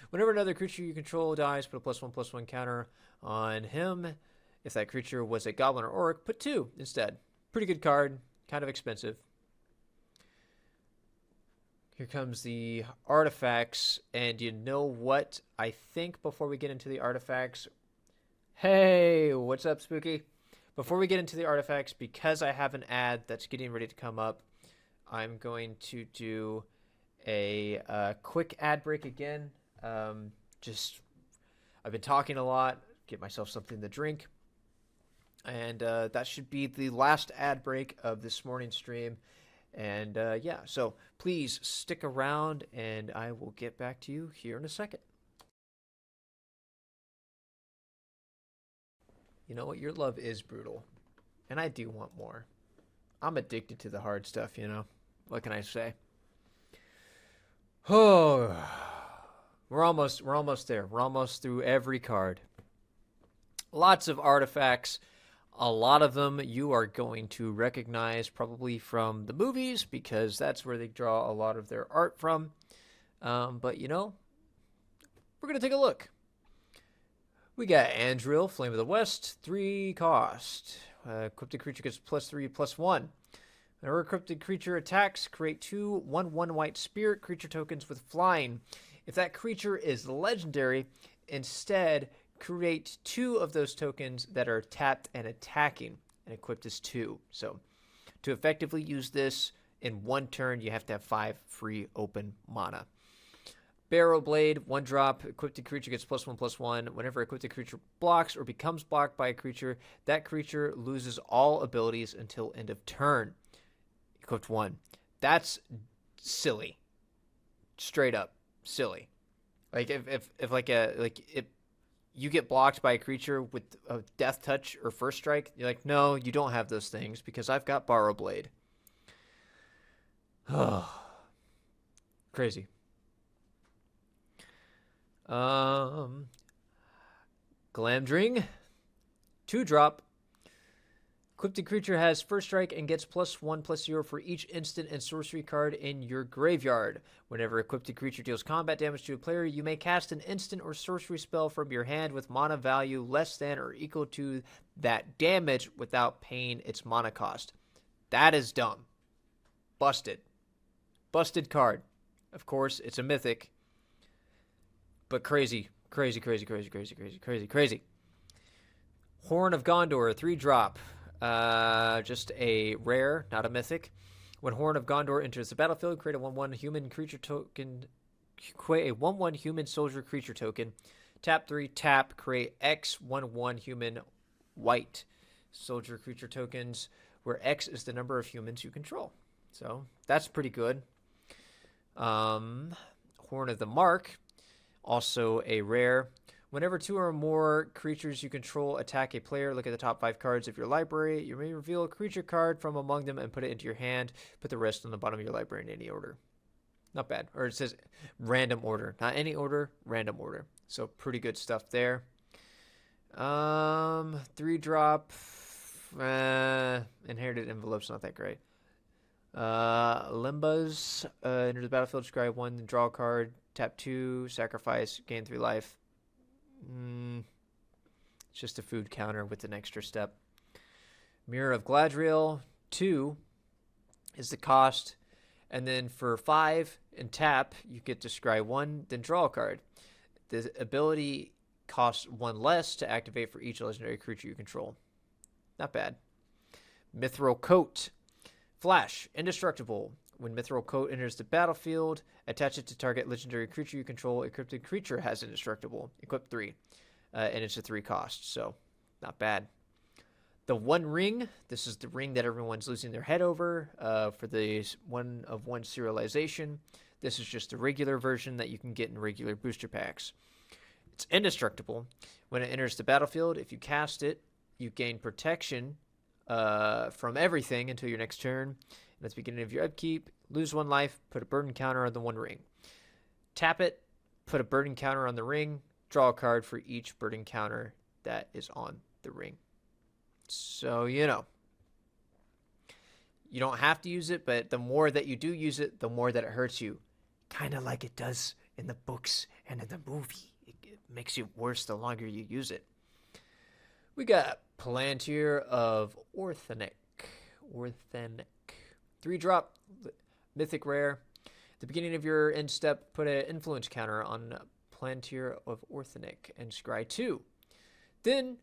Whenever another creature you control dies, put a +1/+1 counter on him. If that creature was a goblin or orc, put 2 instead. Pretty good card, kind of expensive. Here comes the artifacts, and you know what? I think before we get into the artifacts, hey, what's up, Spooky? Before we get into the artifacts, because I have an ad that's getting ready to come up, I'm going to do a quick ad break again. I've been talking a lot, get myself something to drink, and that should be the last ad break of this morning's stream. And yeah, so please stick around, and I will get back to you here in a second. You know what? Your love is brutal, and I do want more. I'm addicted to the hard stuff, you know? What can I say? Oh, we're almost there. We're almost through every card. Lots of artifacts. A lot of them you are going to recognize probably from the movies because that's where they draw a lot of their art from. But, you know, we're going to take a look. We got Andril, Flame of the West, 3 cost. Cryptid creature gets +3/+1. Whenever a cryptid creature attacks, create 2 1/1 white spirit creature tokens with flying. If that creature is legendary, instead create 2 of those tokens that are tapped and attacking, and equipped as 2. So to effectively use this in 1 turn, you have to have 5 free open mana. Barrow Blade, 1-drop, equipped creature gets +1/+1. Whenever a equipped creature blocks or becomes blocked by a creature, that creature loses all abilities until end of turn. Equipped 1. That's silly. Straight up silly. Like if you get blocked by a creature with a death touch or first strike, you're like, no, you don't have those things because I've got Borrow Blade. Crazy. Glamdring, 2-drop. Equipped creature has first strike and gets +1/+0 for each instant and sorcery card in your graveyard. Whenever equipped creature deals combat damage to a player, you may cast an instant or sorcery spell from your hand with mana value less than or equal to that damage without paying its mana cost. That is dumb. Busted. Busted card. Of course, it's a mythic. But crazy. Crazy. Horn of Gondor, 3-drop. Just a rare, not a mythic. When Horn of Gondor enters the battlefield, create a 1/1 human creature token. Create a 1/1 human soldier creature token. Tap 3, tap, create X 1/1 human white soldier creature tokens, where X is the number of humans you control. So that's pretty good. Horn of the Mark, also a rare. Whenever 2 or more creatures you control attack a player, look at the top 5 cards of your library. You may reveal a creature card from among them and put it into your hand. Put the rest on the bottom of your library in any order. Not bad. Or it says random order. Not any order, random order. So pretty good stuff there. 3-drop. Inherited Envelope's not that great. Limbas. Enter the battlefield, scry 1, then draw a card. Tap 2, sacrifice, gain 3 life. It's just a food counter with an extra step. Mirror of Gladriel, 2 is the cost. And then for 5 and tap, you get to scry 1, then draw a card. The ability costs 1 less to activate for each legendary creature you control. Not bad. Mithril Coat. Flash, indestructible. When Mithril Coat enters the battlefield, attach it to target legendary creature you control. A cryptid creature has indestructible. Equip 3. And it's a 3 cost, so not bad. The One Ring. This is the ring that everyone's losing their head over for the 1/1 serialization. This is just the regular version that you can get in regular booster packs. It's indestructible. When it enters the battlefield, if you cast it, you gain protection from everything until your next turn. And at the beginning of your upkeep, lose 1 life, put a burden counter on the 1 ring. Tap it, put a burden counter on the ring, draw a card for each burden counter that is on the ring. So, you know, you don't have to use it, but the more that you do use it, the more that it hurts you. Kind of like it does in the books and in the movie. It makes you worse the longer you use it. We got Palantir of Orthenic. 3-drop, mythic rare. At the beginning of your end step, put an influence counter on Palantir of Orthenic and scry 2. Then,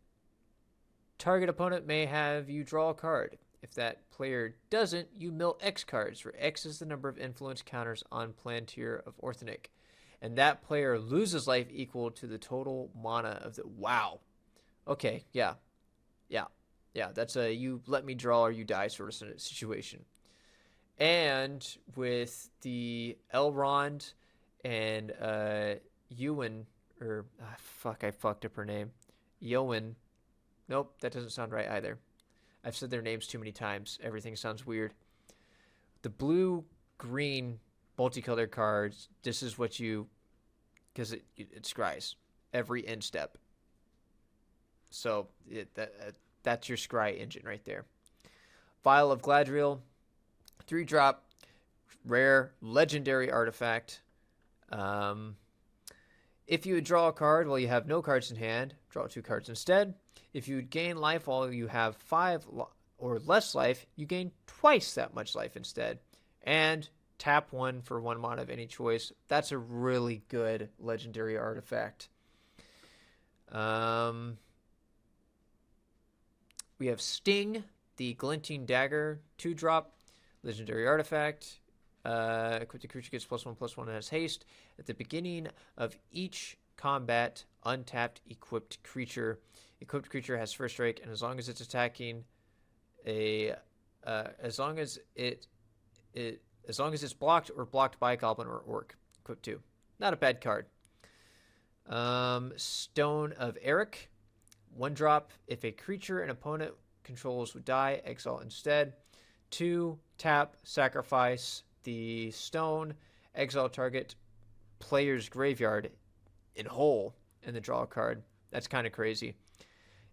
target opponent may have you draw a card. If that player doesn't, you mill X cards, where X is the number of influence counters on Palantir of Orthenic. And that player loses life equal to the total mana of the... Wow. Okay, yeah. That's a you let me draw or you die sort of situation. And with the Elrond and Ewan, or I fucked up her name. Eowyn. Nope, that doesn't sound right either. I've said their names too many times. Everything sounds weird. The blue-green multicolored cards, this is what you... Because it scries every end step. So that's your scry engine right there. Vial of Gladriel, 3-drop, rare, legendary artifact. If you would draw a card while you have no cards in hand, draw 2 cards instead. If you would gain life while you have 5 or less life, you gain twice that much life instead. And tap 1 for 1 mana of any choice. That's a really good legendary artifact. We have Sting, the Glinting Dagger, 2-drop, legendary artifact. Equip the creature gets +1/+1 and has haste. At the beginning of each combat, untapped equipped creature. Equipped creature has first strike, and as long as it's attacking as long as it's blocked or blocked by a goblin or orc. Equip 2. Not a bad card. Stone of Eric, 1-drop. If a creature an opponent controls would die, exile instead. 2, tap, sacrifice the stone, exile target player's graveyard in whole, and then draw a card. That's kind of crazy.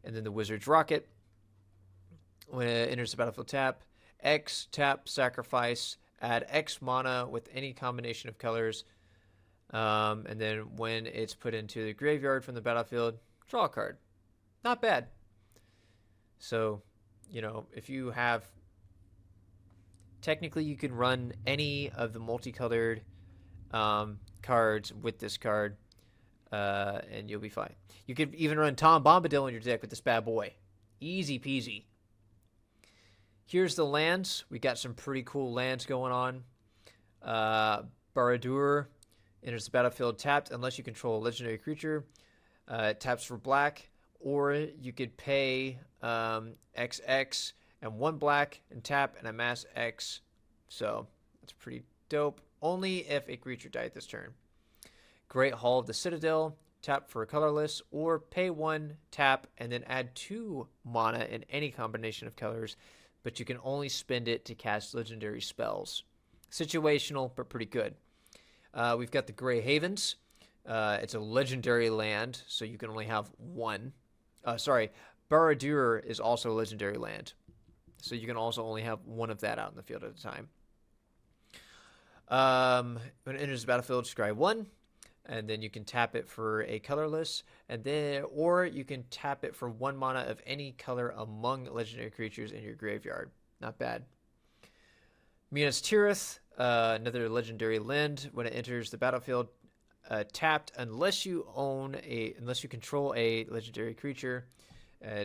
And then the Wizard's Rocket. When it enters the battlefield, tap, X, tap, sacrifice, add X mana with any combination of colors. And then when it's put into the graveyard from the battlefield, draw a card. Not bad. So, you know, if you have... Technically, you can run any of the multicolored cards with this card, and you'll be fine. You could even run Tom Bombadil in your deck with this bad boy. Easy peasy. Here's the lands. We got some pretty cool lands going on. Barad-dûr enters the battlefield tapped unless you control a legendary creature. It taps for black, or you could pay XX and 1 black and tap and amass X. So that's pretty dope. Only if a creature died this turn. Great Hall of the Citadel, tap for a colorless, or pay 1, tap, and then add 2 mana in any combination of colors, but you can only spend it to cast legendary spells. Situational, but pretty good. We've got the Grey Havens. It's a legendary land, so you can only have 1. Barad-dûr is also a legendary land, so you can also only have 1 of that out in the field at a time. When it enters the battlefield, scry 1, and then you can tap it for a colorless, and then, or you can tap it for 1 mana of any color among legendary creatures in your graveyard. Not bad. Minas Tirith, another legendary land. When it enters the battlefield, tapped unless you control a legendary creature.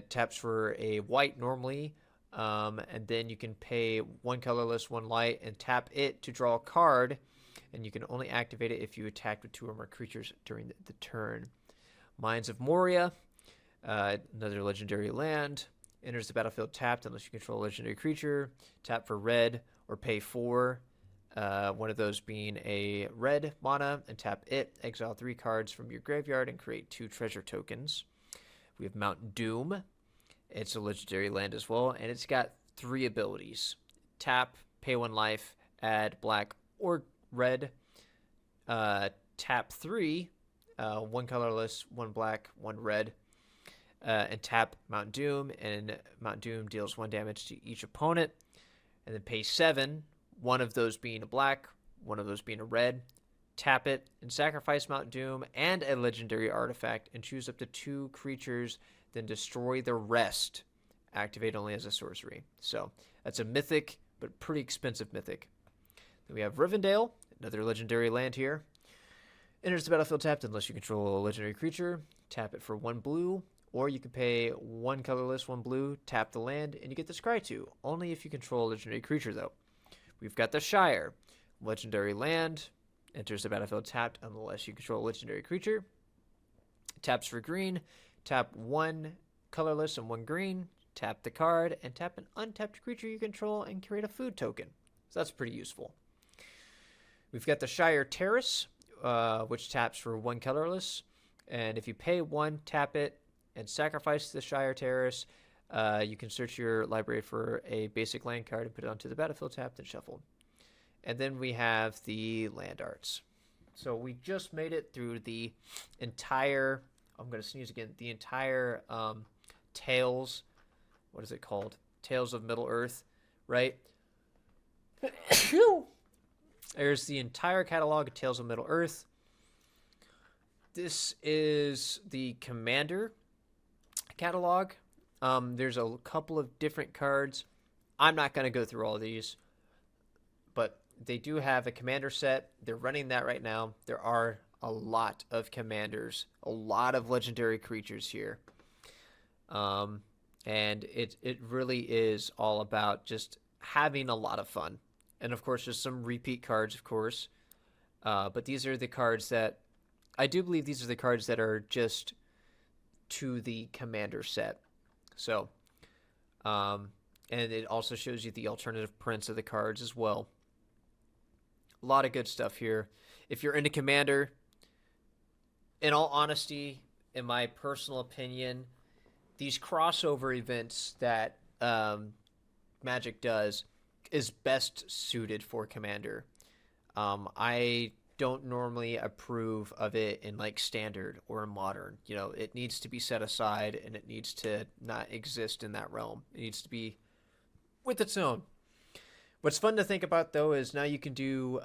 Taps for a white normally, and then you can pay 1 colorless, 1 light, and tap it to draw a card. And you can only activate it if you attack with 2 or more creatures during the turn. Mines of Moria, another legendary land. Enters the battlefield tapped unless you control a legendary creature. Tap for red or pay 4. One of those being a red mana, and tap it. Exile 3 cards from your graveyard and create 2 treasure tokens. We have Mount Doom, It's a legendary land as well, and it's got 3 abilities. Tap, pay 1 life, add black or red. Tap 3, 1 colorless, 1 black, 1 red. And tap Mount Doom, and Mount Doom deals 1 damage to each opponent. And then pay 7, 1 of those being a black, 1 of those being a red. Tap it and sacrifice Mount Doom and a legendary artifact and choose up to 2 creatures, then destroy the rest. Activate only as a sorcery. So that's a mythic, but pretty expensive mythic. Then we have Rivendell, another legendary land here. Enters the battlefield tapped unless you control a legendary creature. Tap it for 1 blue, or you can pay 1 colorless, 1 blue, tap the land, and you get the Scry 2. Only if you control a legendary creature, though. We've got the Shire, legendary land. Enters the battlefield tapped unless you control a legendary creature. Taps for green. Tap 1 colorless and 1 green. Tap the card and tap an untapped creature you control and create a food token. So that's pretty useful. We've got the Shire Terrace, which taps for 1 colorless. And if you pay 1, tap it and sacrifice the Shire Terrace, you can search your library for a basic land card and put it onto the battlefield tapped and shuffled. And then we have the land arts. So we just made it through the entire, I'm going to sneeze again, the entire Tales, what is it called? Tales of Middle-earth, right? There's the entire catalog of Tales of Middle-earth. This is the Commander catalog. There's a couple of different cards. I'm not going to go through all of these, but they do have a commander set. They're running that right now. There are a lot of commanders, a lot of legendary creatures here. And it really is all about just having a lot of fun. And of course, there's some repeat cards, of course. But these are the cards that, I do believe these are the cards that are just to the commander set. So, and it also shows you the alternative prints of the cards as well. A lot of good stuff here. If you're into Commander, in all honesty, in my personal opinion, these crossover events that Magic does is best suited for Commander. I don't normally approve of it in like Standard or Modern. You know, it needs to be set aside and it needs to not exist in that realm. It needs to be with its own. What's fun to think about, though, is now you can do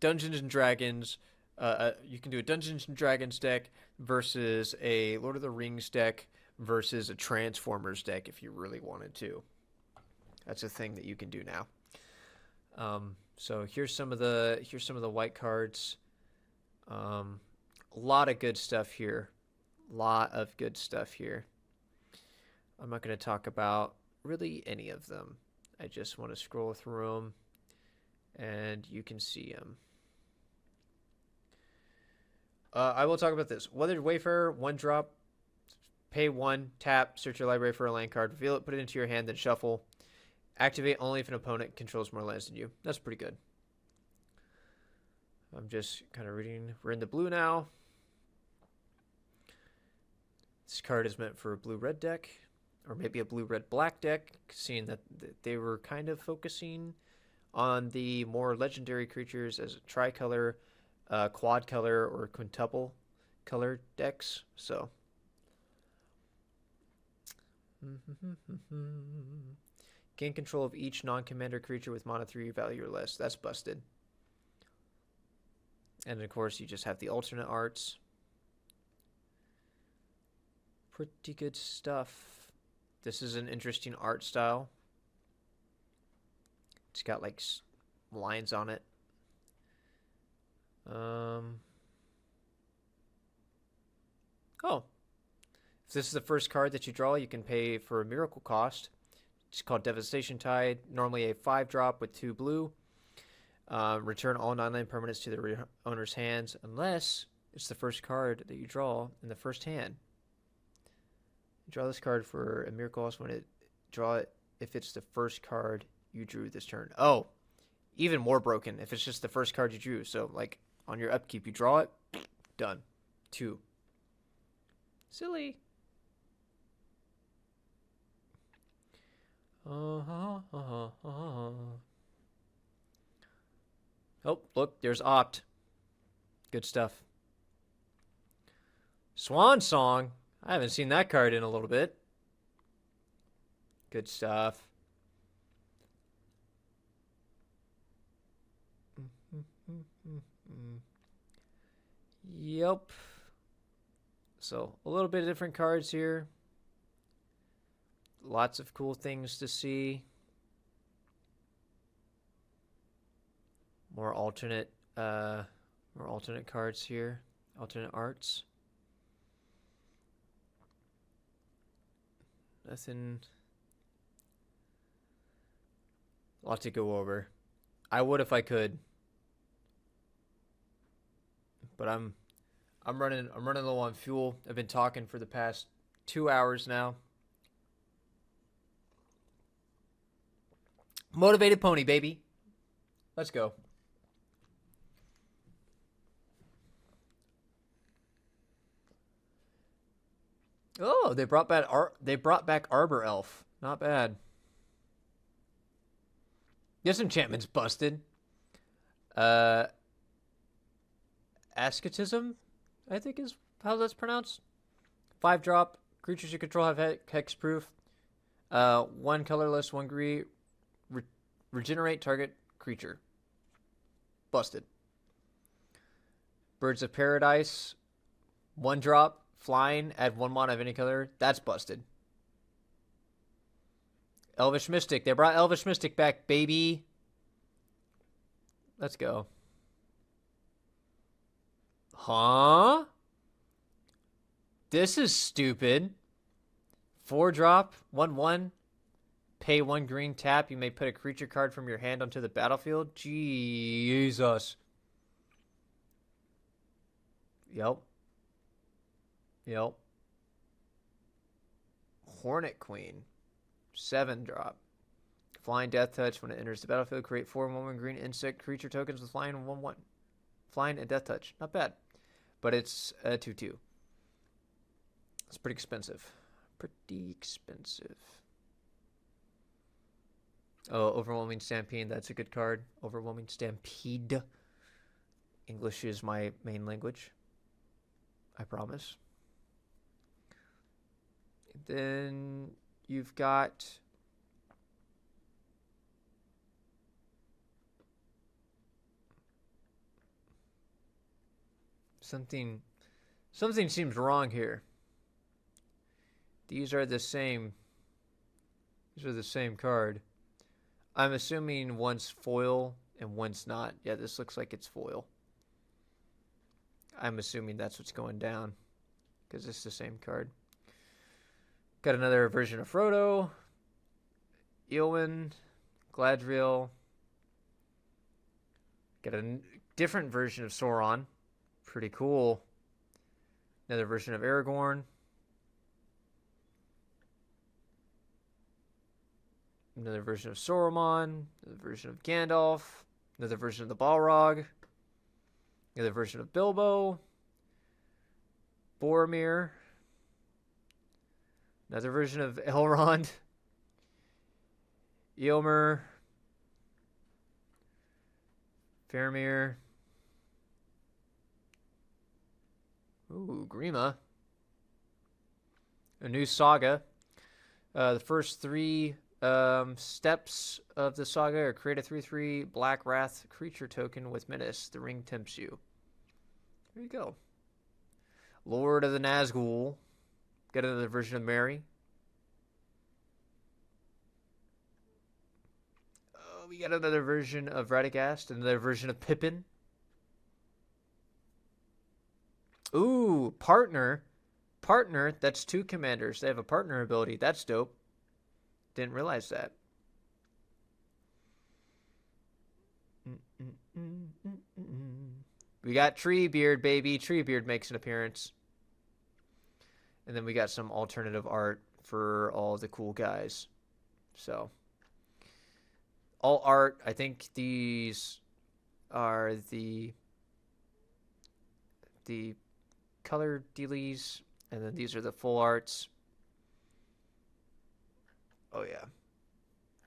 Dungeons and Dragons. You can do a Dungeons and Dragons deck versus a Lord of the Rings deck versus a Transformers deck if you really wanted to. That's a thing that you can do now. So here's some of the white cards. A lot of good stuff here. I'm not going to talk about really any of them. I just want to scroll through them, and you can see them. I will talk about this. Weathered Wayfarer, 1 drop, pay 1, tap, search your library for a land card, reveal it, put it into your hand, then shuffle. Activate only if an opponent controls more lands than you. That's pretty good. I'm just kind of reading. We're in the blue now. This card is meant for a blue-red deck, or maybe a blue-red-black deck, seeing that they were kind of focusing on the more legendary creatures as tricolor, quad color, or quintuple color decks. So, gain control of each non-commander creature with mana 3 value or less. That's busted. And of course, you just have the alternate arts. Pretty good stuff. This is an interesting art style. It's got like lines on it. Oh. If this is the first card that you draw, you can pay for a miracle cost. It's called Devastation Tide. Normally a 5-drop with 2 blue. Return all non-land permanents to their owner's hands unless it's the first card that you draw in the first hand. You draw this card for a miracle cost when draw it if it's the first card you drew this turn. Oh, even more broken if it's just the first card you drew. So like on your upkeep, you draw it, done. 2. Silly. Oh, look, there's Opt. Good stuff. Swan Song. I haven't seen that card in a little bit. Good stuff. Yep. So, a little bit of different cards here. Lots of cool things to see. More alternate cards here. Alternate arts. Nothing. A lot to go over. I would if I could. But I'm running low on fuel. I've been talking for the past 2 hours now. Motivated Pony, baby. Let's go. Oh, they brought back Arbor Elf. Not bad. This enchantment's busted. Ascetism, I think is how that's pronounced. 5-drop. Creatures you control have hexproof. 1 colorless, 1 green. Regenerate target creature. Busted. Birds of Paradise. 1-drop. Flying. Add 1 mana of any color. That's busted. Elvish Mystic. They brought Elvish Mystic back, baby. Let's go. Huh? This is stupid. 4-drop, 1/1. Pay 1 green, tap. You may put a creature card from your hand onto the battlefield. Jesus. Yep. Hornet Queen. 7-drop. Flying Death Touch. When it enters the battlefield, create 4 1/1 green insect creature tokens with flying 1/1. Flying and Death Touch. Not bad. But it's a 2/2. It's pretty expensive. Oh, Overwhelming Stampede. That's a good card. Overwhelming Stampede. English is my main language. I promise. Then you've got something seems wrong here. These are the same card. I'm assuming one's foil and one's not. Yeah, this looks like it's foil. I'm assuming that's what's going down because it's the same card. Got another version of Frodo, Eowyn, Gladriel. Got a different version of Sauron. Pretty cool. Another version of Aragorn. Another version of Saruman. Another version of Gandalf. Another version of the Balrog. Another version of Bilbo. Boromir. Another version of Elrond. Eomer. Faramir. Ooh, Grima. A new saga. The first 3 steps of the saga are create a 3/3 Black Wrath creature token with Menace. The ring tempts you. There you go. Lord of the Nazgul. Got another version of Mary. Oh, we got another version of Radagast. Another version of Pippin. Ooh, partner. Partner, that's 2 commanders. They have a partner ability. That's dope. Didn't realize that. We got Treebeard, baby. Treebeard makes an appearance. And then we got some alternative art for all the cool guys. So, all art. I think these are the color dealies. And then these are the full arts. Oh, yeah.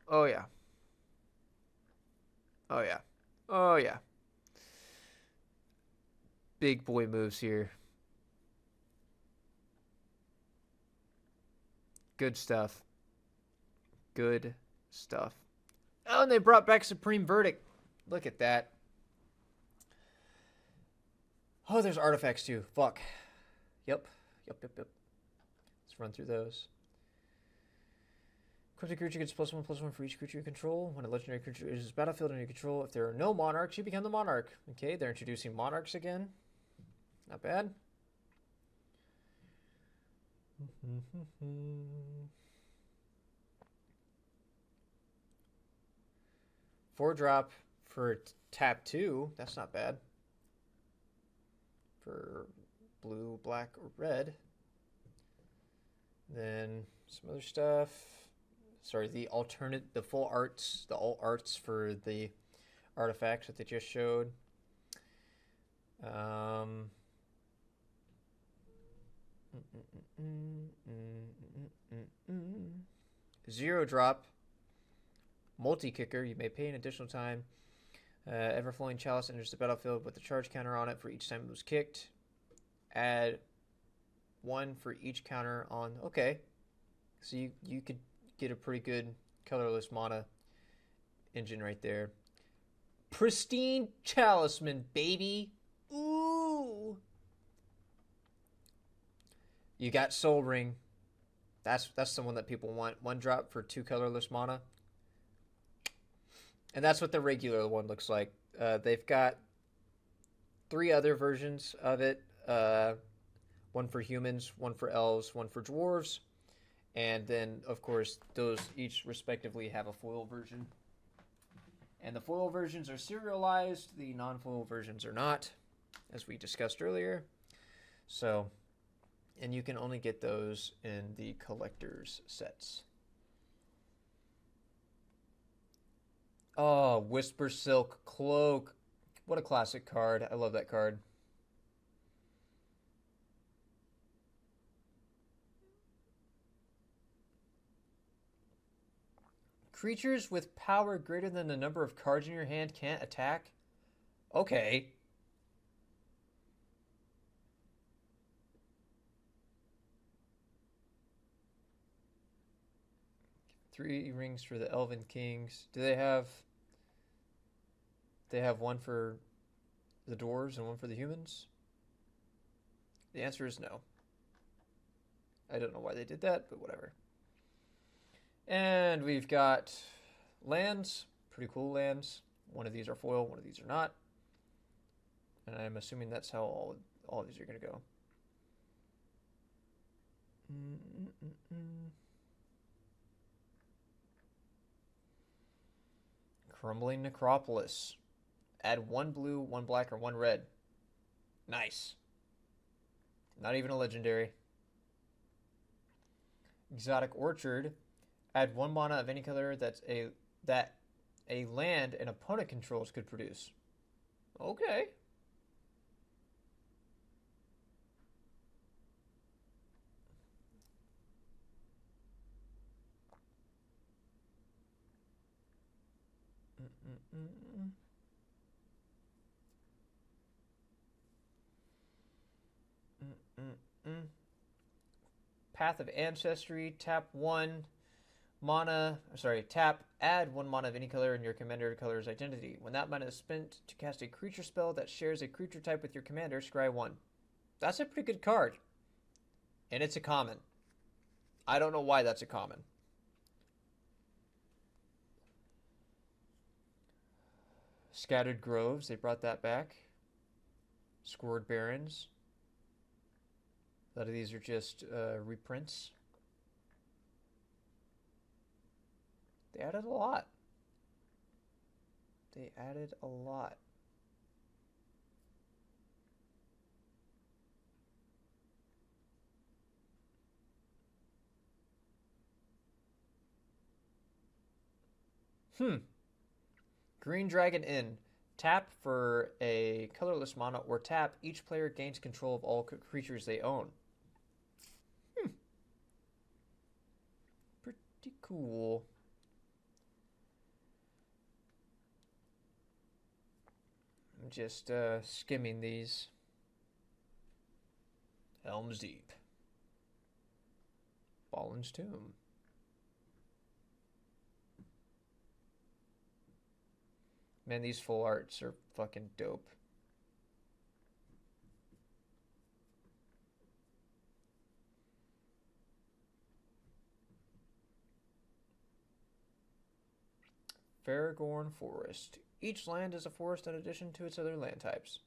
Oh yeah. Oh yeah. Oh yeah. Big boy moves here. Good stuff. Good stuff. Oh, and they brought back Supreme Verdict. Look at that. Oh, there's artifacts too. Fuck. Yep. Yep. Let's run through those. Equipped creature gets +1/+1 for each creature you control. When a legendary creature enters battlefield under your control, if there are no monarchs, you become the monarch. Okay, they're introducing monarchs again. Not bad. 4-drop for tap 2. That's not bad. For blue, black, or red. Then some other stuff. Sorry, the full arts, the alt arts for the artifacts that they just showed. 0-drop. Multi-kicker. You may pay an additional time. Ever-flowing chalice enters the battlefield with a charge counter on it for each time it was kicked. Add 1 for each counter on... Okay. So you could get a pretty good colorless mana engine right there. Pristine Chaliceman, baby. Ooh. You got Soul Ring. That's the one that people want. 1-drop for 2 colorless mana. And that's what the regular one looks like. They've got 3 other versions of it. 1 for humans, 1 for elves, 1 for dwarves. And then, of course, those each respectively have a foil version. And the foil versions are serialized. The non-foil versions are not, as we discussed earlier. So, and you can only get those in the collector's sets. Oh, Whisper Silk Cloak. What a classic card. I love that card. Creatures with power greater than the number of cards in your hand can't attack? Okay. Three rings for the Elven Kings. Do they have... They have 1 for the dwarves and 1 for the humans? The answer is no. I don't know why they did that, but whatever. And we've got lands. Pretty cool lands. One of these are foil, one of these are not. And I'm assuming that's how all of these are going to go. Crumbling Necropolis. Add 1 blue, 1 black, or 1 red. Nice. Not even a legendary. Exotic Orchard. Add 1 mana of any color that a land an opponent controls could produce. Okay. Path of Ancestry. Tap 1 mana. Sorry, tap. Add 1 mana of any color in your commander color's identity. When that mana is spent to cast a creature spell that shares a creature type with your commander, scry 1. That's a pretty good card. And it's a common. I don't know why that's a common. Scattered Groves, they brought that back. Scored Barrens. A lot of these are just reprints. They added a lot. They added a lot. Green Dragon Inn. Tap for a colorless mana or tap. Each player gains control of all creatures they own. Pretty cool. Just skimming these. Helm's Deep. Fallen's Tomb. Man, these full arts are fucking dope. Faragorn Forest. Each land is a forest in addition to its other land types.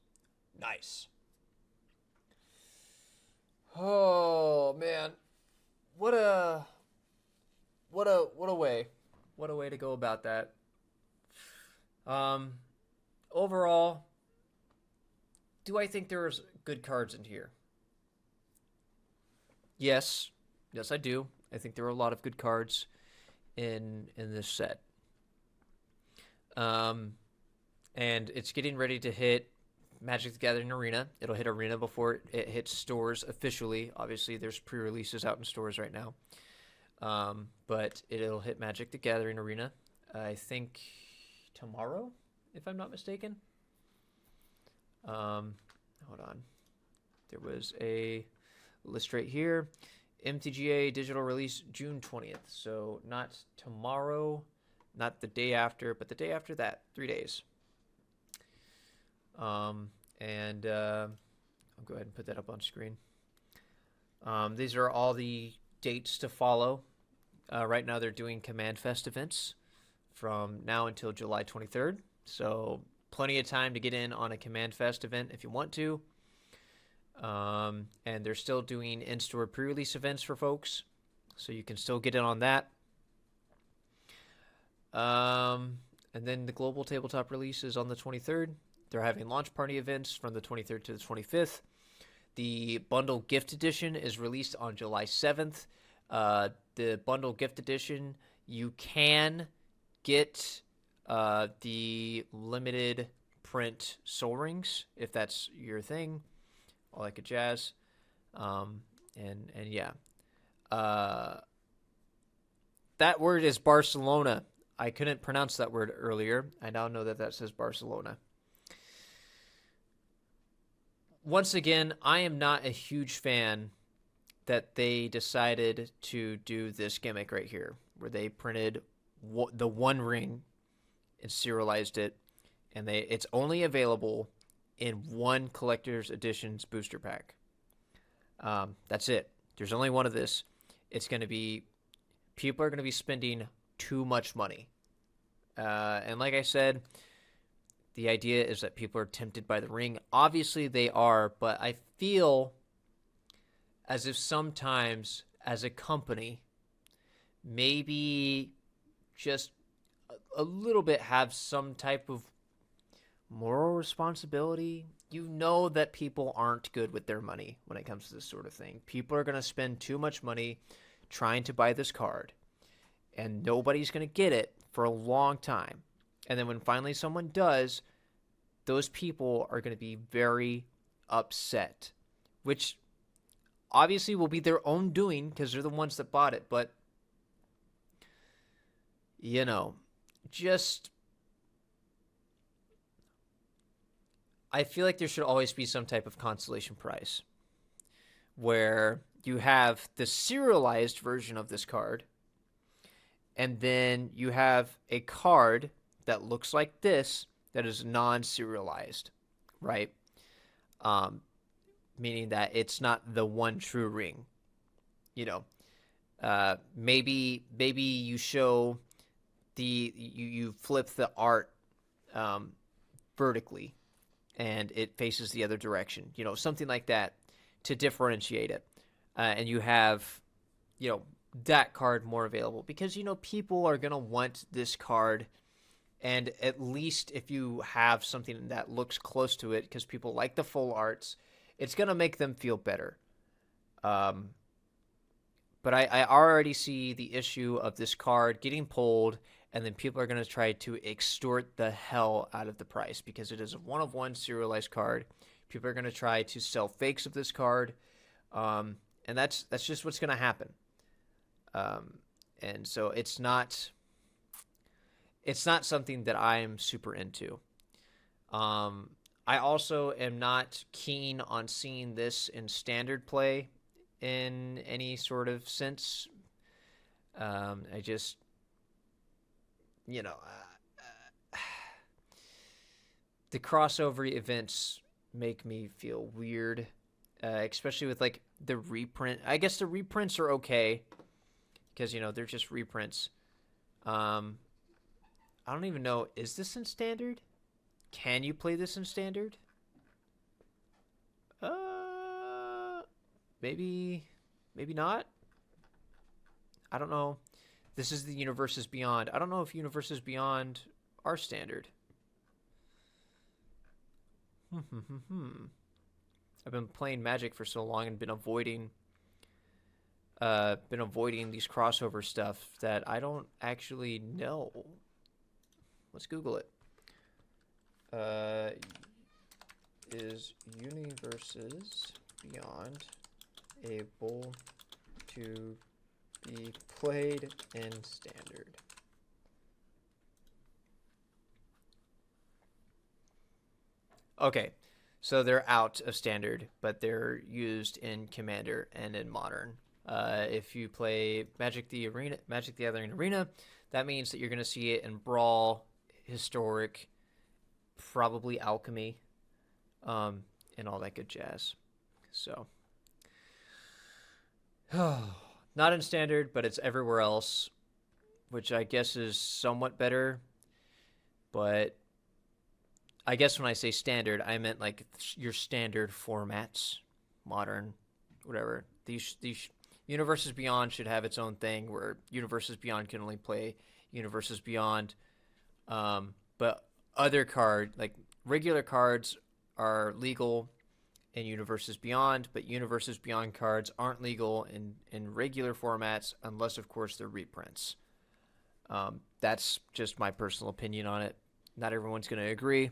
Nice. Oh man, what a way, what a way to go about that. Overall, do I think there's good cards in here? Yes, yes I do. I think there are a lot of good cards in this set. And it's getting ready to hit Magic the Gathering Arena. It'll hit Arena before it hits stores officially. Obviously, there's pre-releases out in stores right now. But it'll hit Magic the Gathering Arena, I think, tomorrow, if I'm not mistaken. Hold on. There was a list right here. MTGA digital release June 20th. So not tomorrow, not the day after, but the day after that, 3 days. I'll go ahead and put that up on screen. These are all the dates to follow. Right now they're doing Command Fest events from now until July 23rd. So plenty of time to get in on a Command Fest event if you want to. And they're still doing in-store pre-release events for folks. So you can still get in on that. And then the global tabletop release is on the 23rd. They're having launch party events from the 23rd to the 25th. The bundle gift edition is released on July 7th. The bundle gift edition, you can get the limited print Soul Rings if that's your thing, all that good jazz. And yeah, that word is Barcelona. I couldn't pronounce that word earlier. I now know that says Barcelona. Once again, I am not a huge fan that they decided to do this gimmick right here, where they printed the One Ring and serialized it, and it's only available in one collector's editions booster pack. That's it. There's only one of this. People are going to be spending too much money. And like I said, the idea is that people are tempted by the ring. Obviously they are, but I feel as if sometimes as a company, maybe just a little bit have some type of moral responsibility. You know that people aren't good with their money when it comes to this sort of thing. People are going to spend too much money trying to buy this card, and nobody's going to get it for a long time. And then when finally someone does, those people are going to be very upset, which obviously will be their own doing because they're the ones that bought it. But, you know, I feel like there should always be some type of consolation prize where you have the serialized version of this card, and then you have a card that looks like this that is non-serialized, right? Meaning that it's not the one true ring. You know, maybe you show you flip the art vertically, and it faces the other direction. You know, something like that to differentiate it, and you have, you know, that card more available because, you know, people are gonna want this card. And at least if you have something that looks close to it, because people like the full arts, it's going to make them feel better. But I already see the issue of this card getting pulled, and then people are going to try to extort the hell out of the price because it is a one-of-one serialized card. People are going to try to sell fakes of this card, and that's just what's going to happen. And so it's not something that I'm super into. I also am not keen on seeing this in standard play in any sort of sense. I just, you know, the crossover events make me feel weird, especially with like the reprint. I guess the reprints are okay because they're just reprints. I don't even know. Is this in standard? Can you play this in standard? Maybe not. I don't know. This is the Universes Beyond. I don't know if Universes Beyond are standard. I've been playing Magic for so long and been avoiding these crossover stuff that I don't actually know. Let's Google it. Is Universes Beyond able to be played in standard? Okay, so they're out of standard, but they're used in Commander and in Modern. If you play Magic the Gathering Arena, that means that you're going to see it in Brawl, Historic, probably Alchemy, and all that good jazz. So, not in standard, but it's everywhere else, which I guess is somewhat better. But I guess when I say standard, I meant like your standard formats, Modern, whatever. These Universes Beyond should have its own thing where Universes Beyond can only play Universes Beyond. But other like regular cards are legal in Universes Beyond, but Universes Beyond cards aren't legal in regular formats unless, of course, they're reprints. That's just my personal opinion on it. Not everyone's going to agree.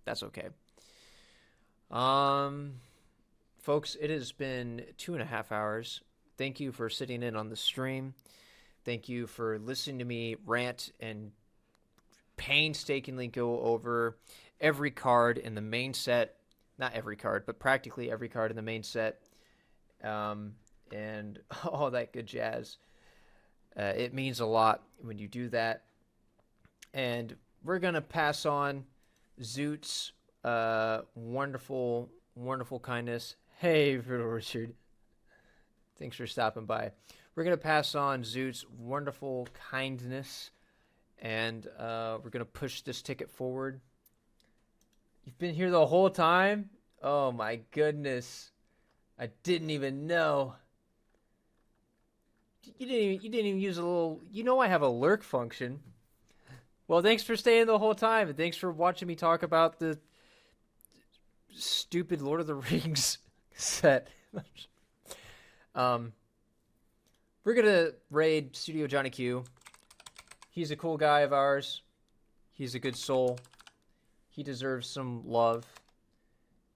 That's okay. Folks, it has been 2.5 hours. Thank you for sitting in on the stream. Thank you for listening to me rant and painstakingly go over every card in the main set. Not every card, but practically every card in the main set. And all that good jazz. It means a lot when you do that. And we're going to pass on Zoot's wonderful, wonderful kindness. Hey, Richard. Thanks for stopping by. We're going to pass on Zoot's wonderful kindness, and we're going to push this ticket forward. You've been here the whole time? Oh, my goodness. I didn't even know. You didn't even use a little... I have a lurk function. Well, thanks for staying the whole time, and thanks for watching me talk about the stupid Lord of the Rings set. We're gonna raid Studio Johnny Q. He's a cool guy of ours. He's a good soul. He deserves some love.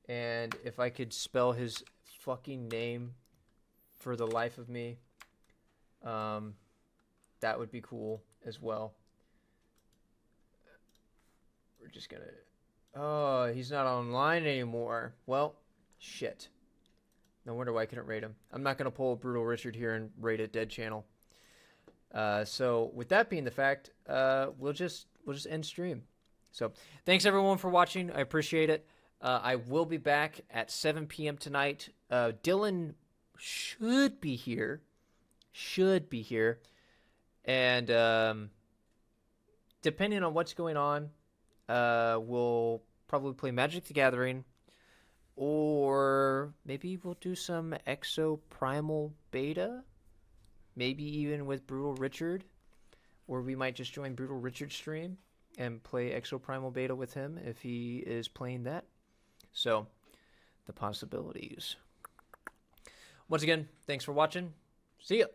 And if I could spell his fucking name for the life of me, that would be cool as well. We're just gonna... Oh, he's not online anymore. Well, shit. No wonder why I couldn't rate him. I'm not gonna pull Brutal Richard here and rate a dead channel. So with that being the fact, we'll just end stream. So thanks everyone for watching. I appreciate it. I will be back at 7 p.m. tonight. Dylan should be here. And depending on what's going on, we'll probably play Magic the Gathering, or maybe we'll do some Exo Primal Beta, maybe even with Brutal Richard, or we might just join Brutal Richard's stream and play Exo Primal Beta with him if he is playing that. So, the possibilities. Once again, thanks for watching. See ya.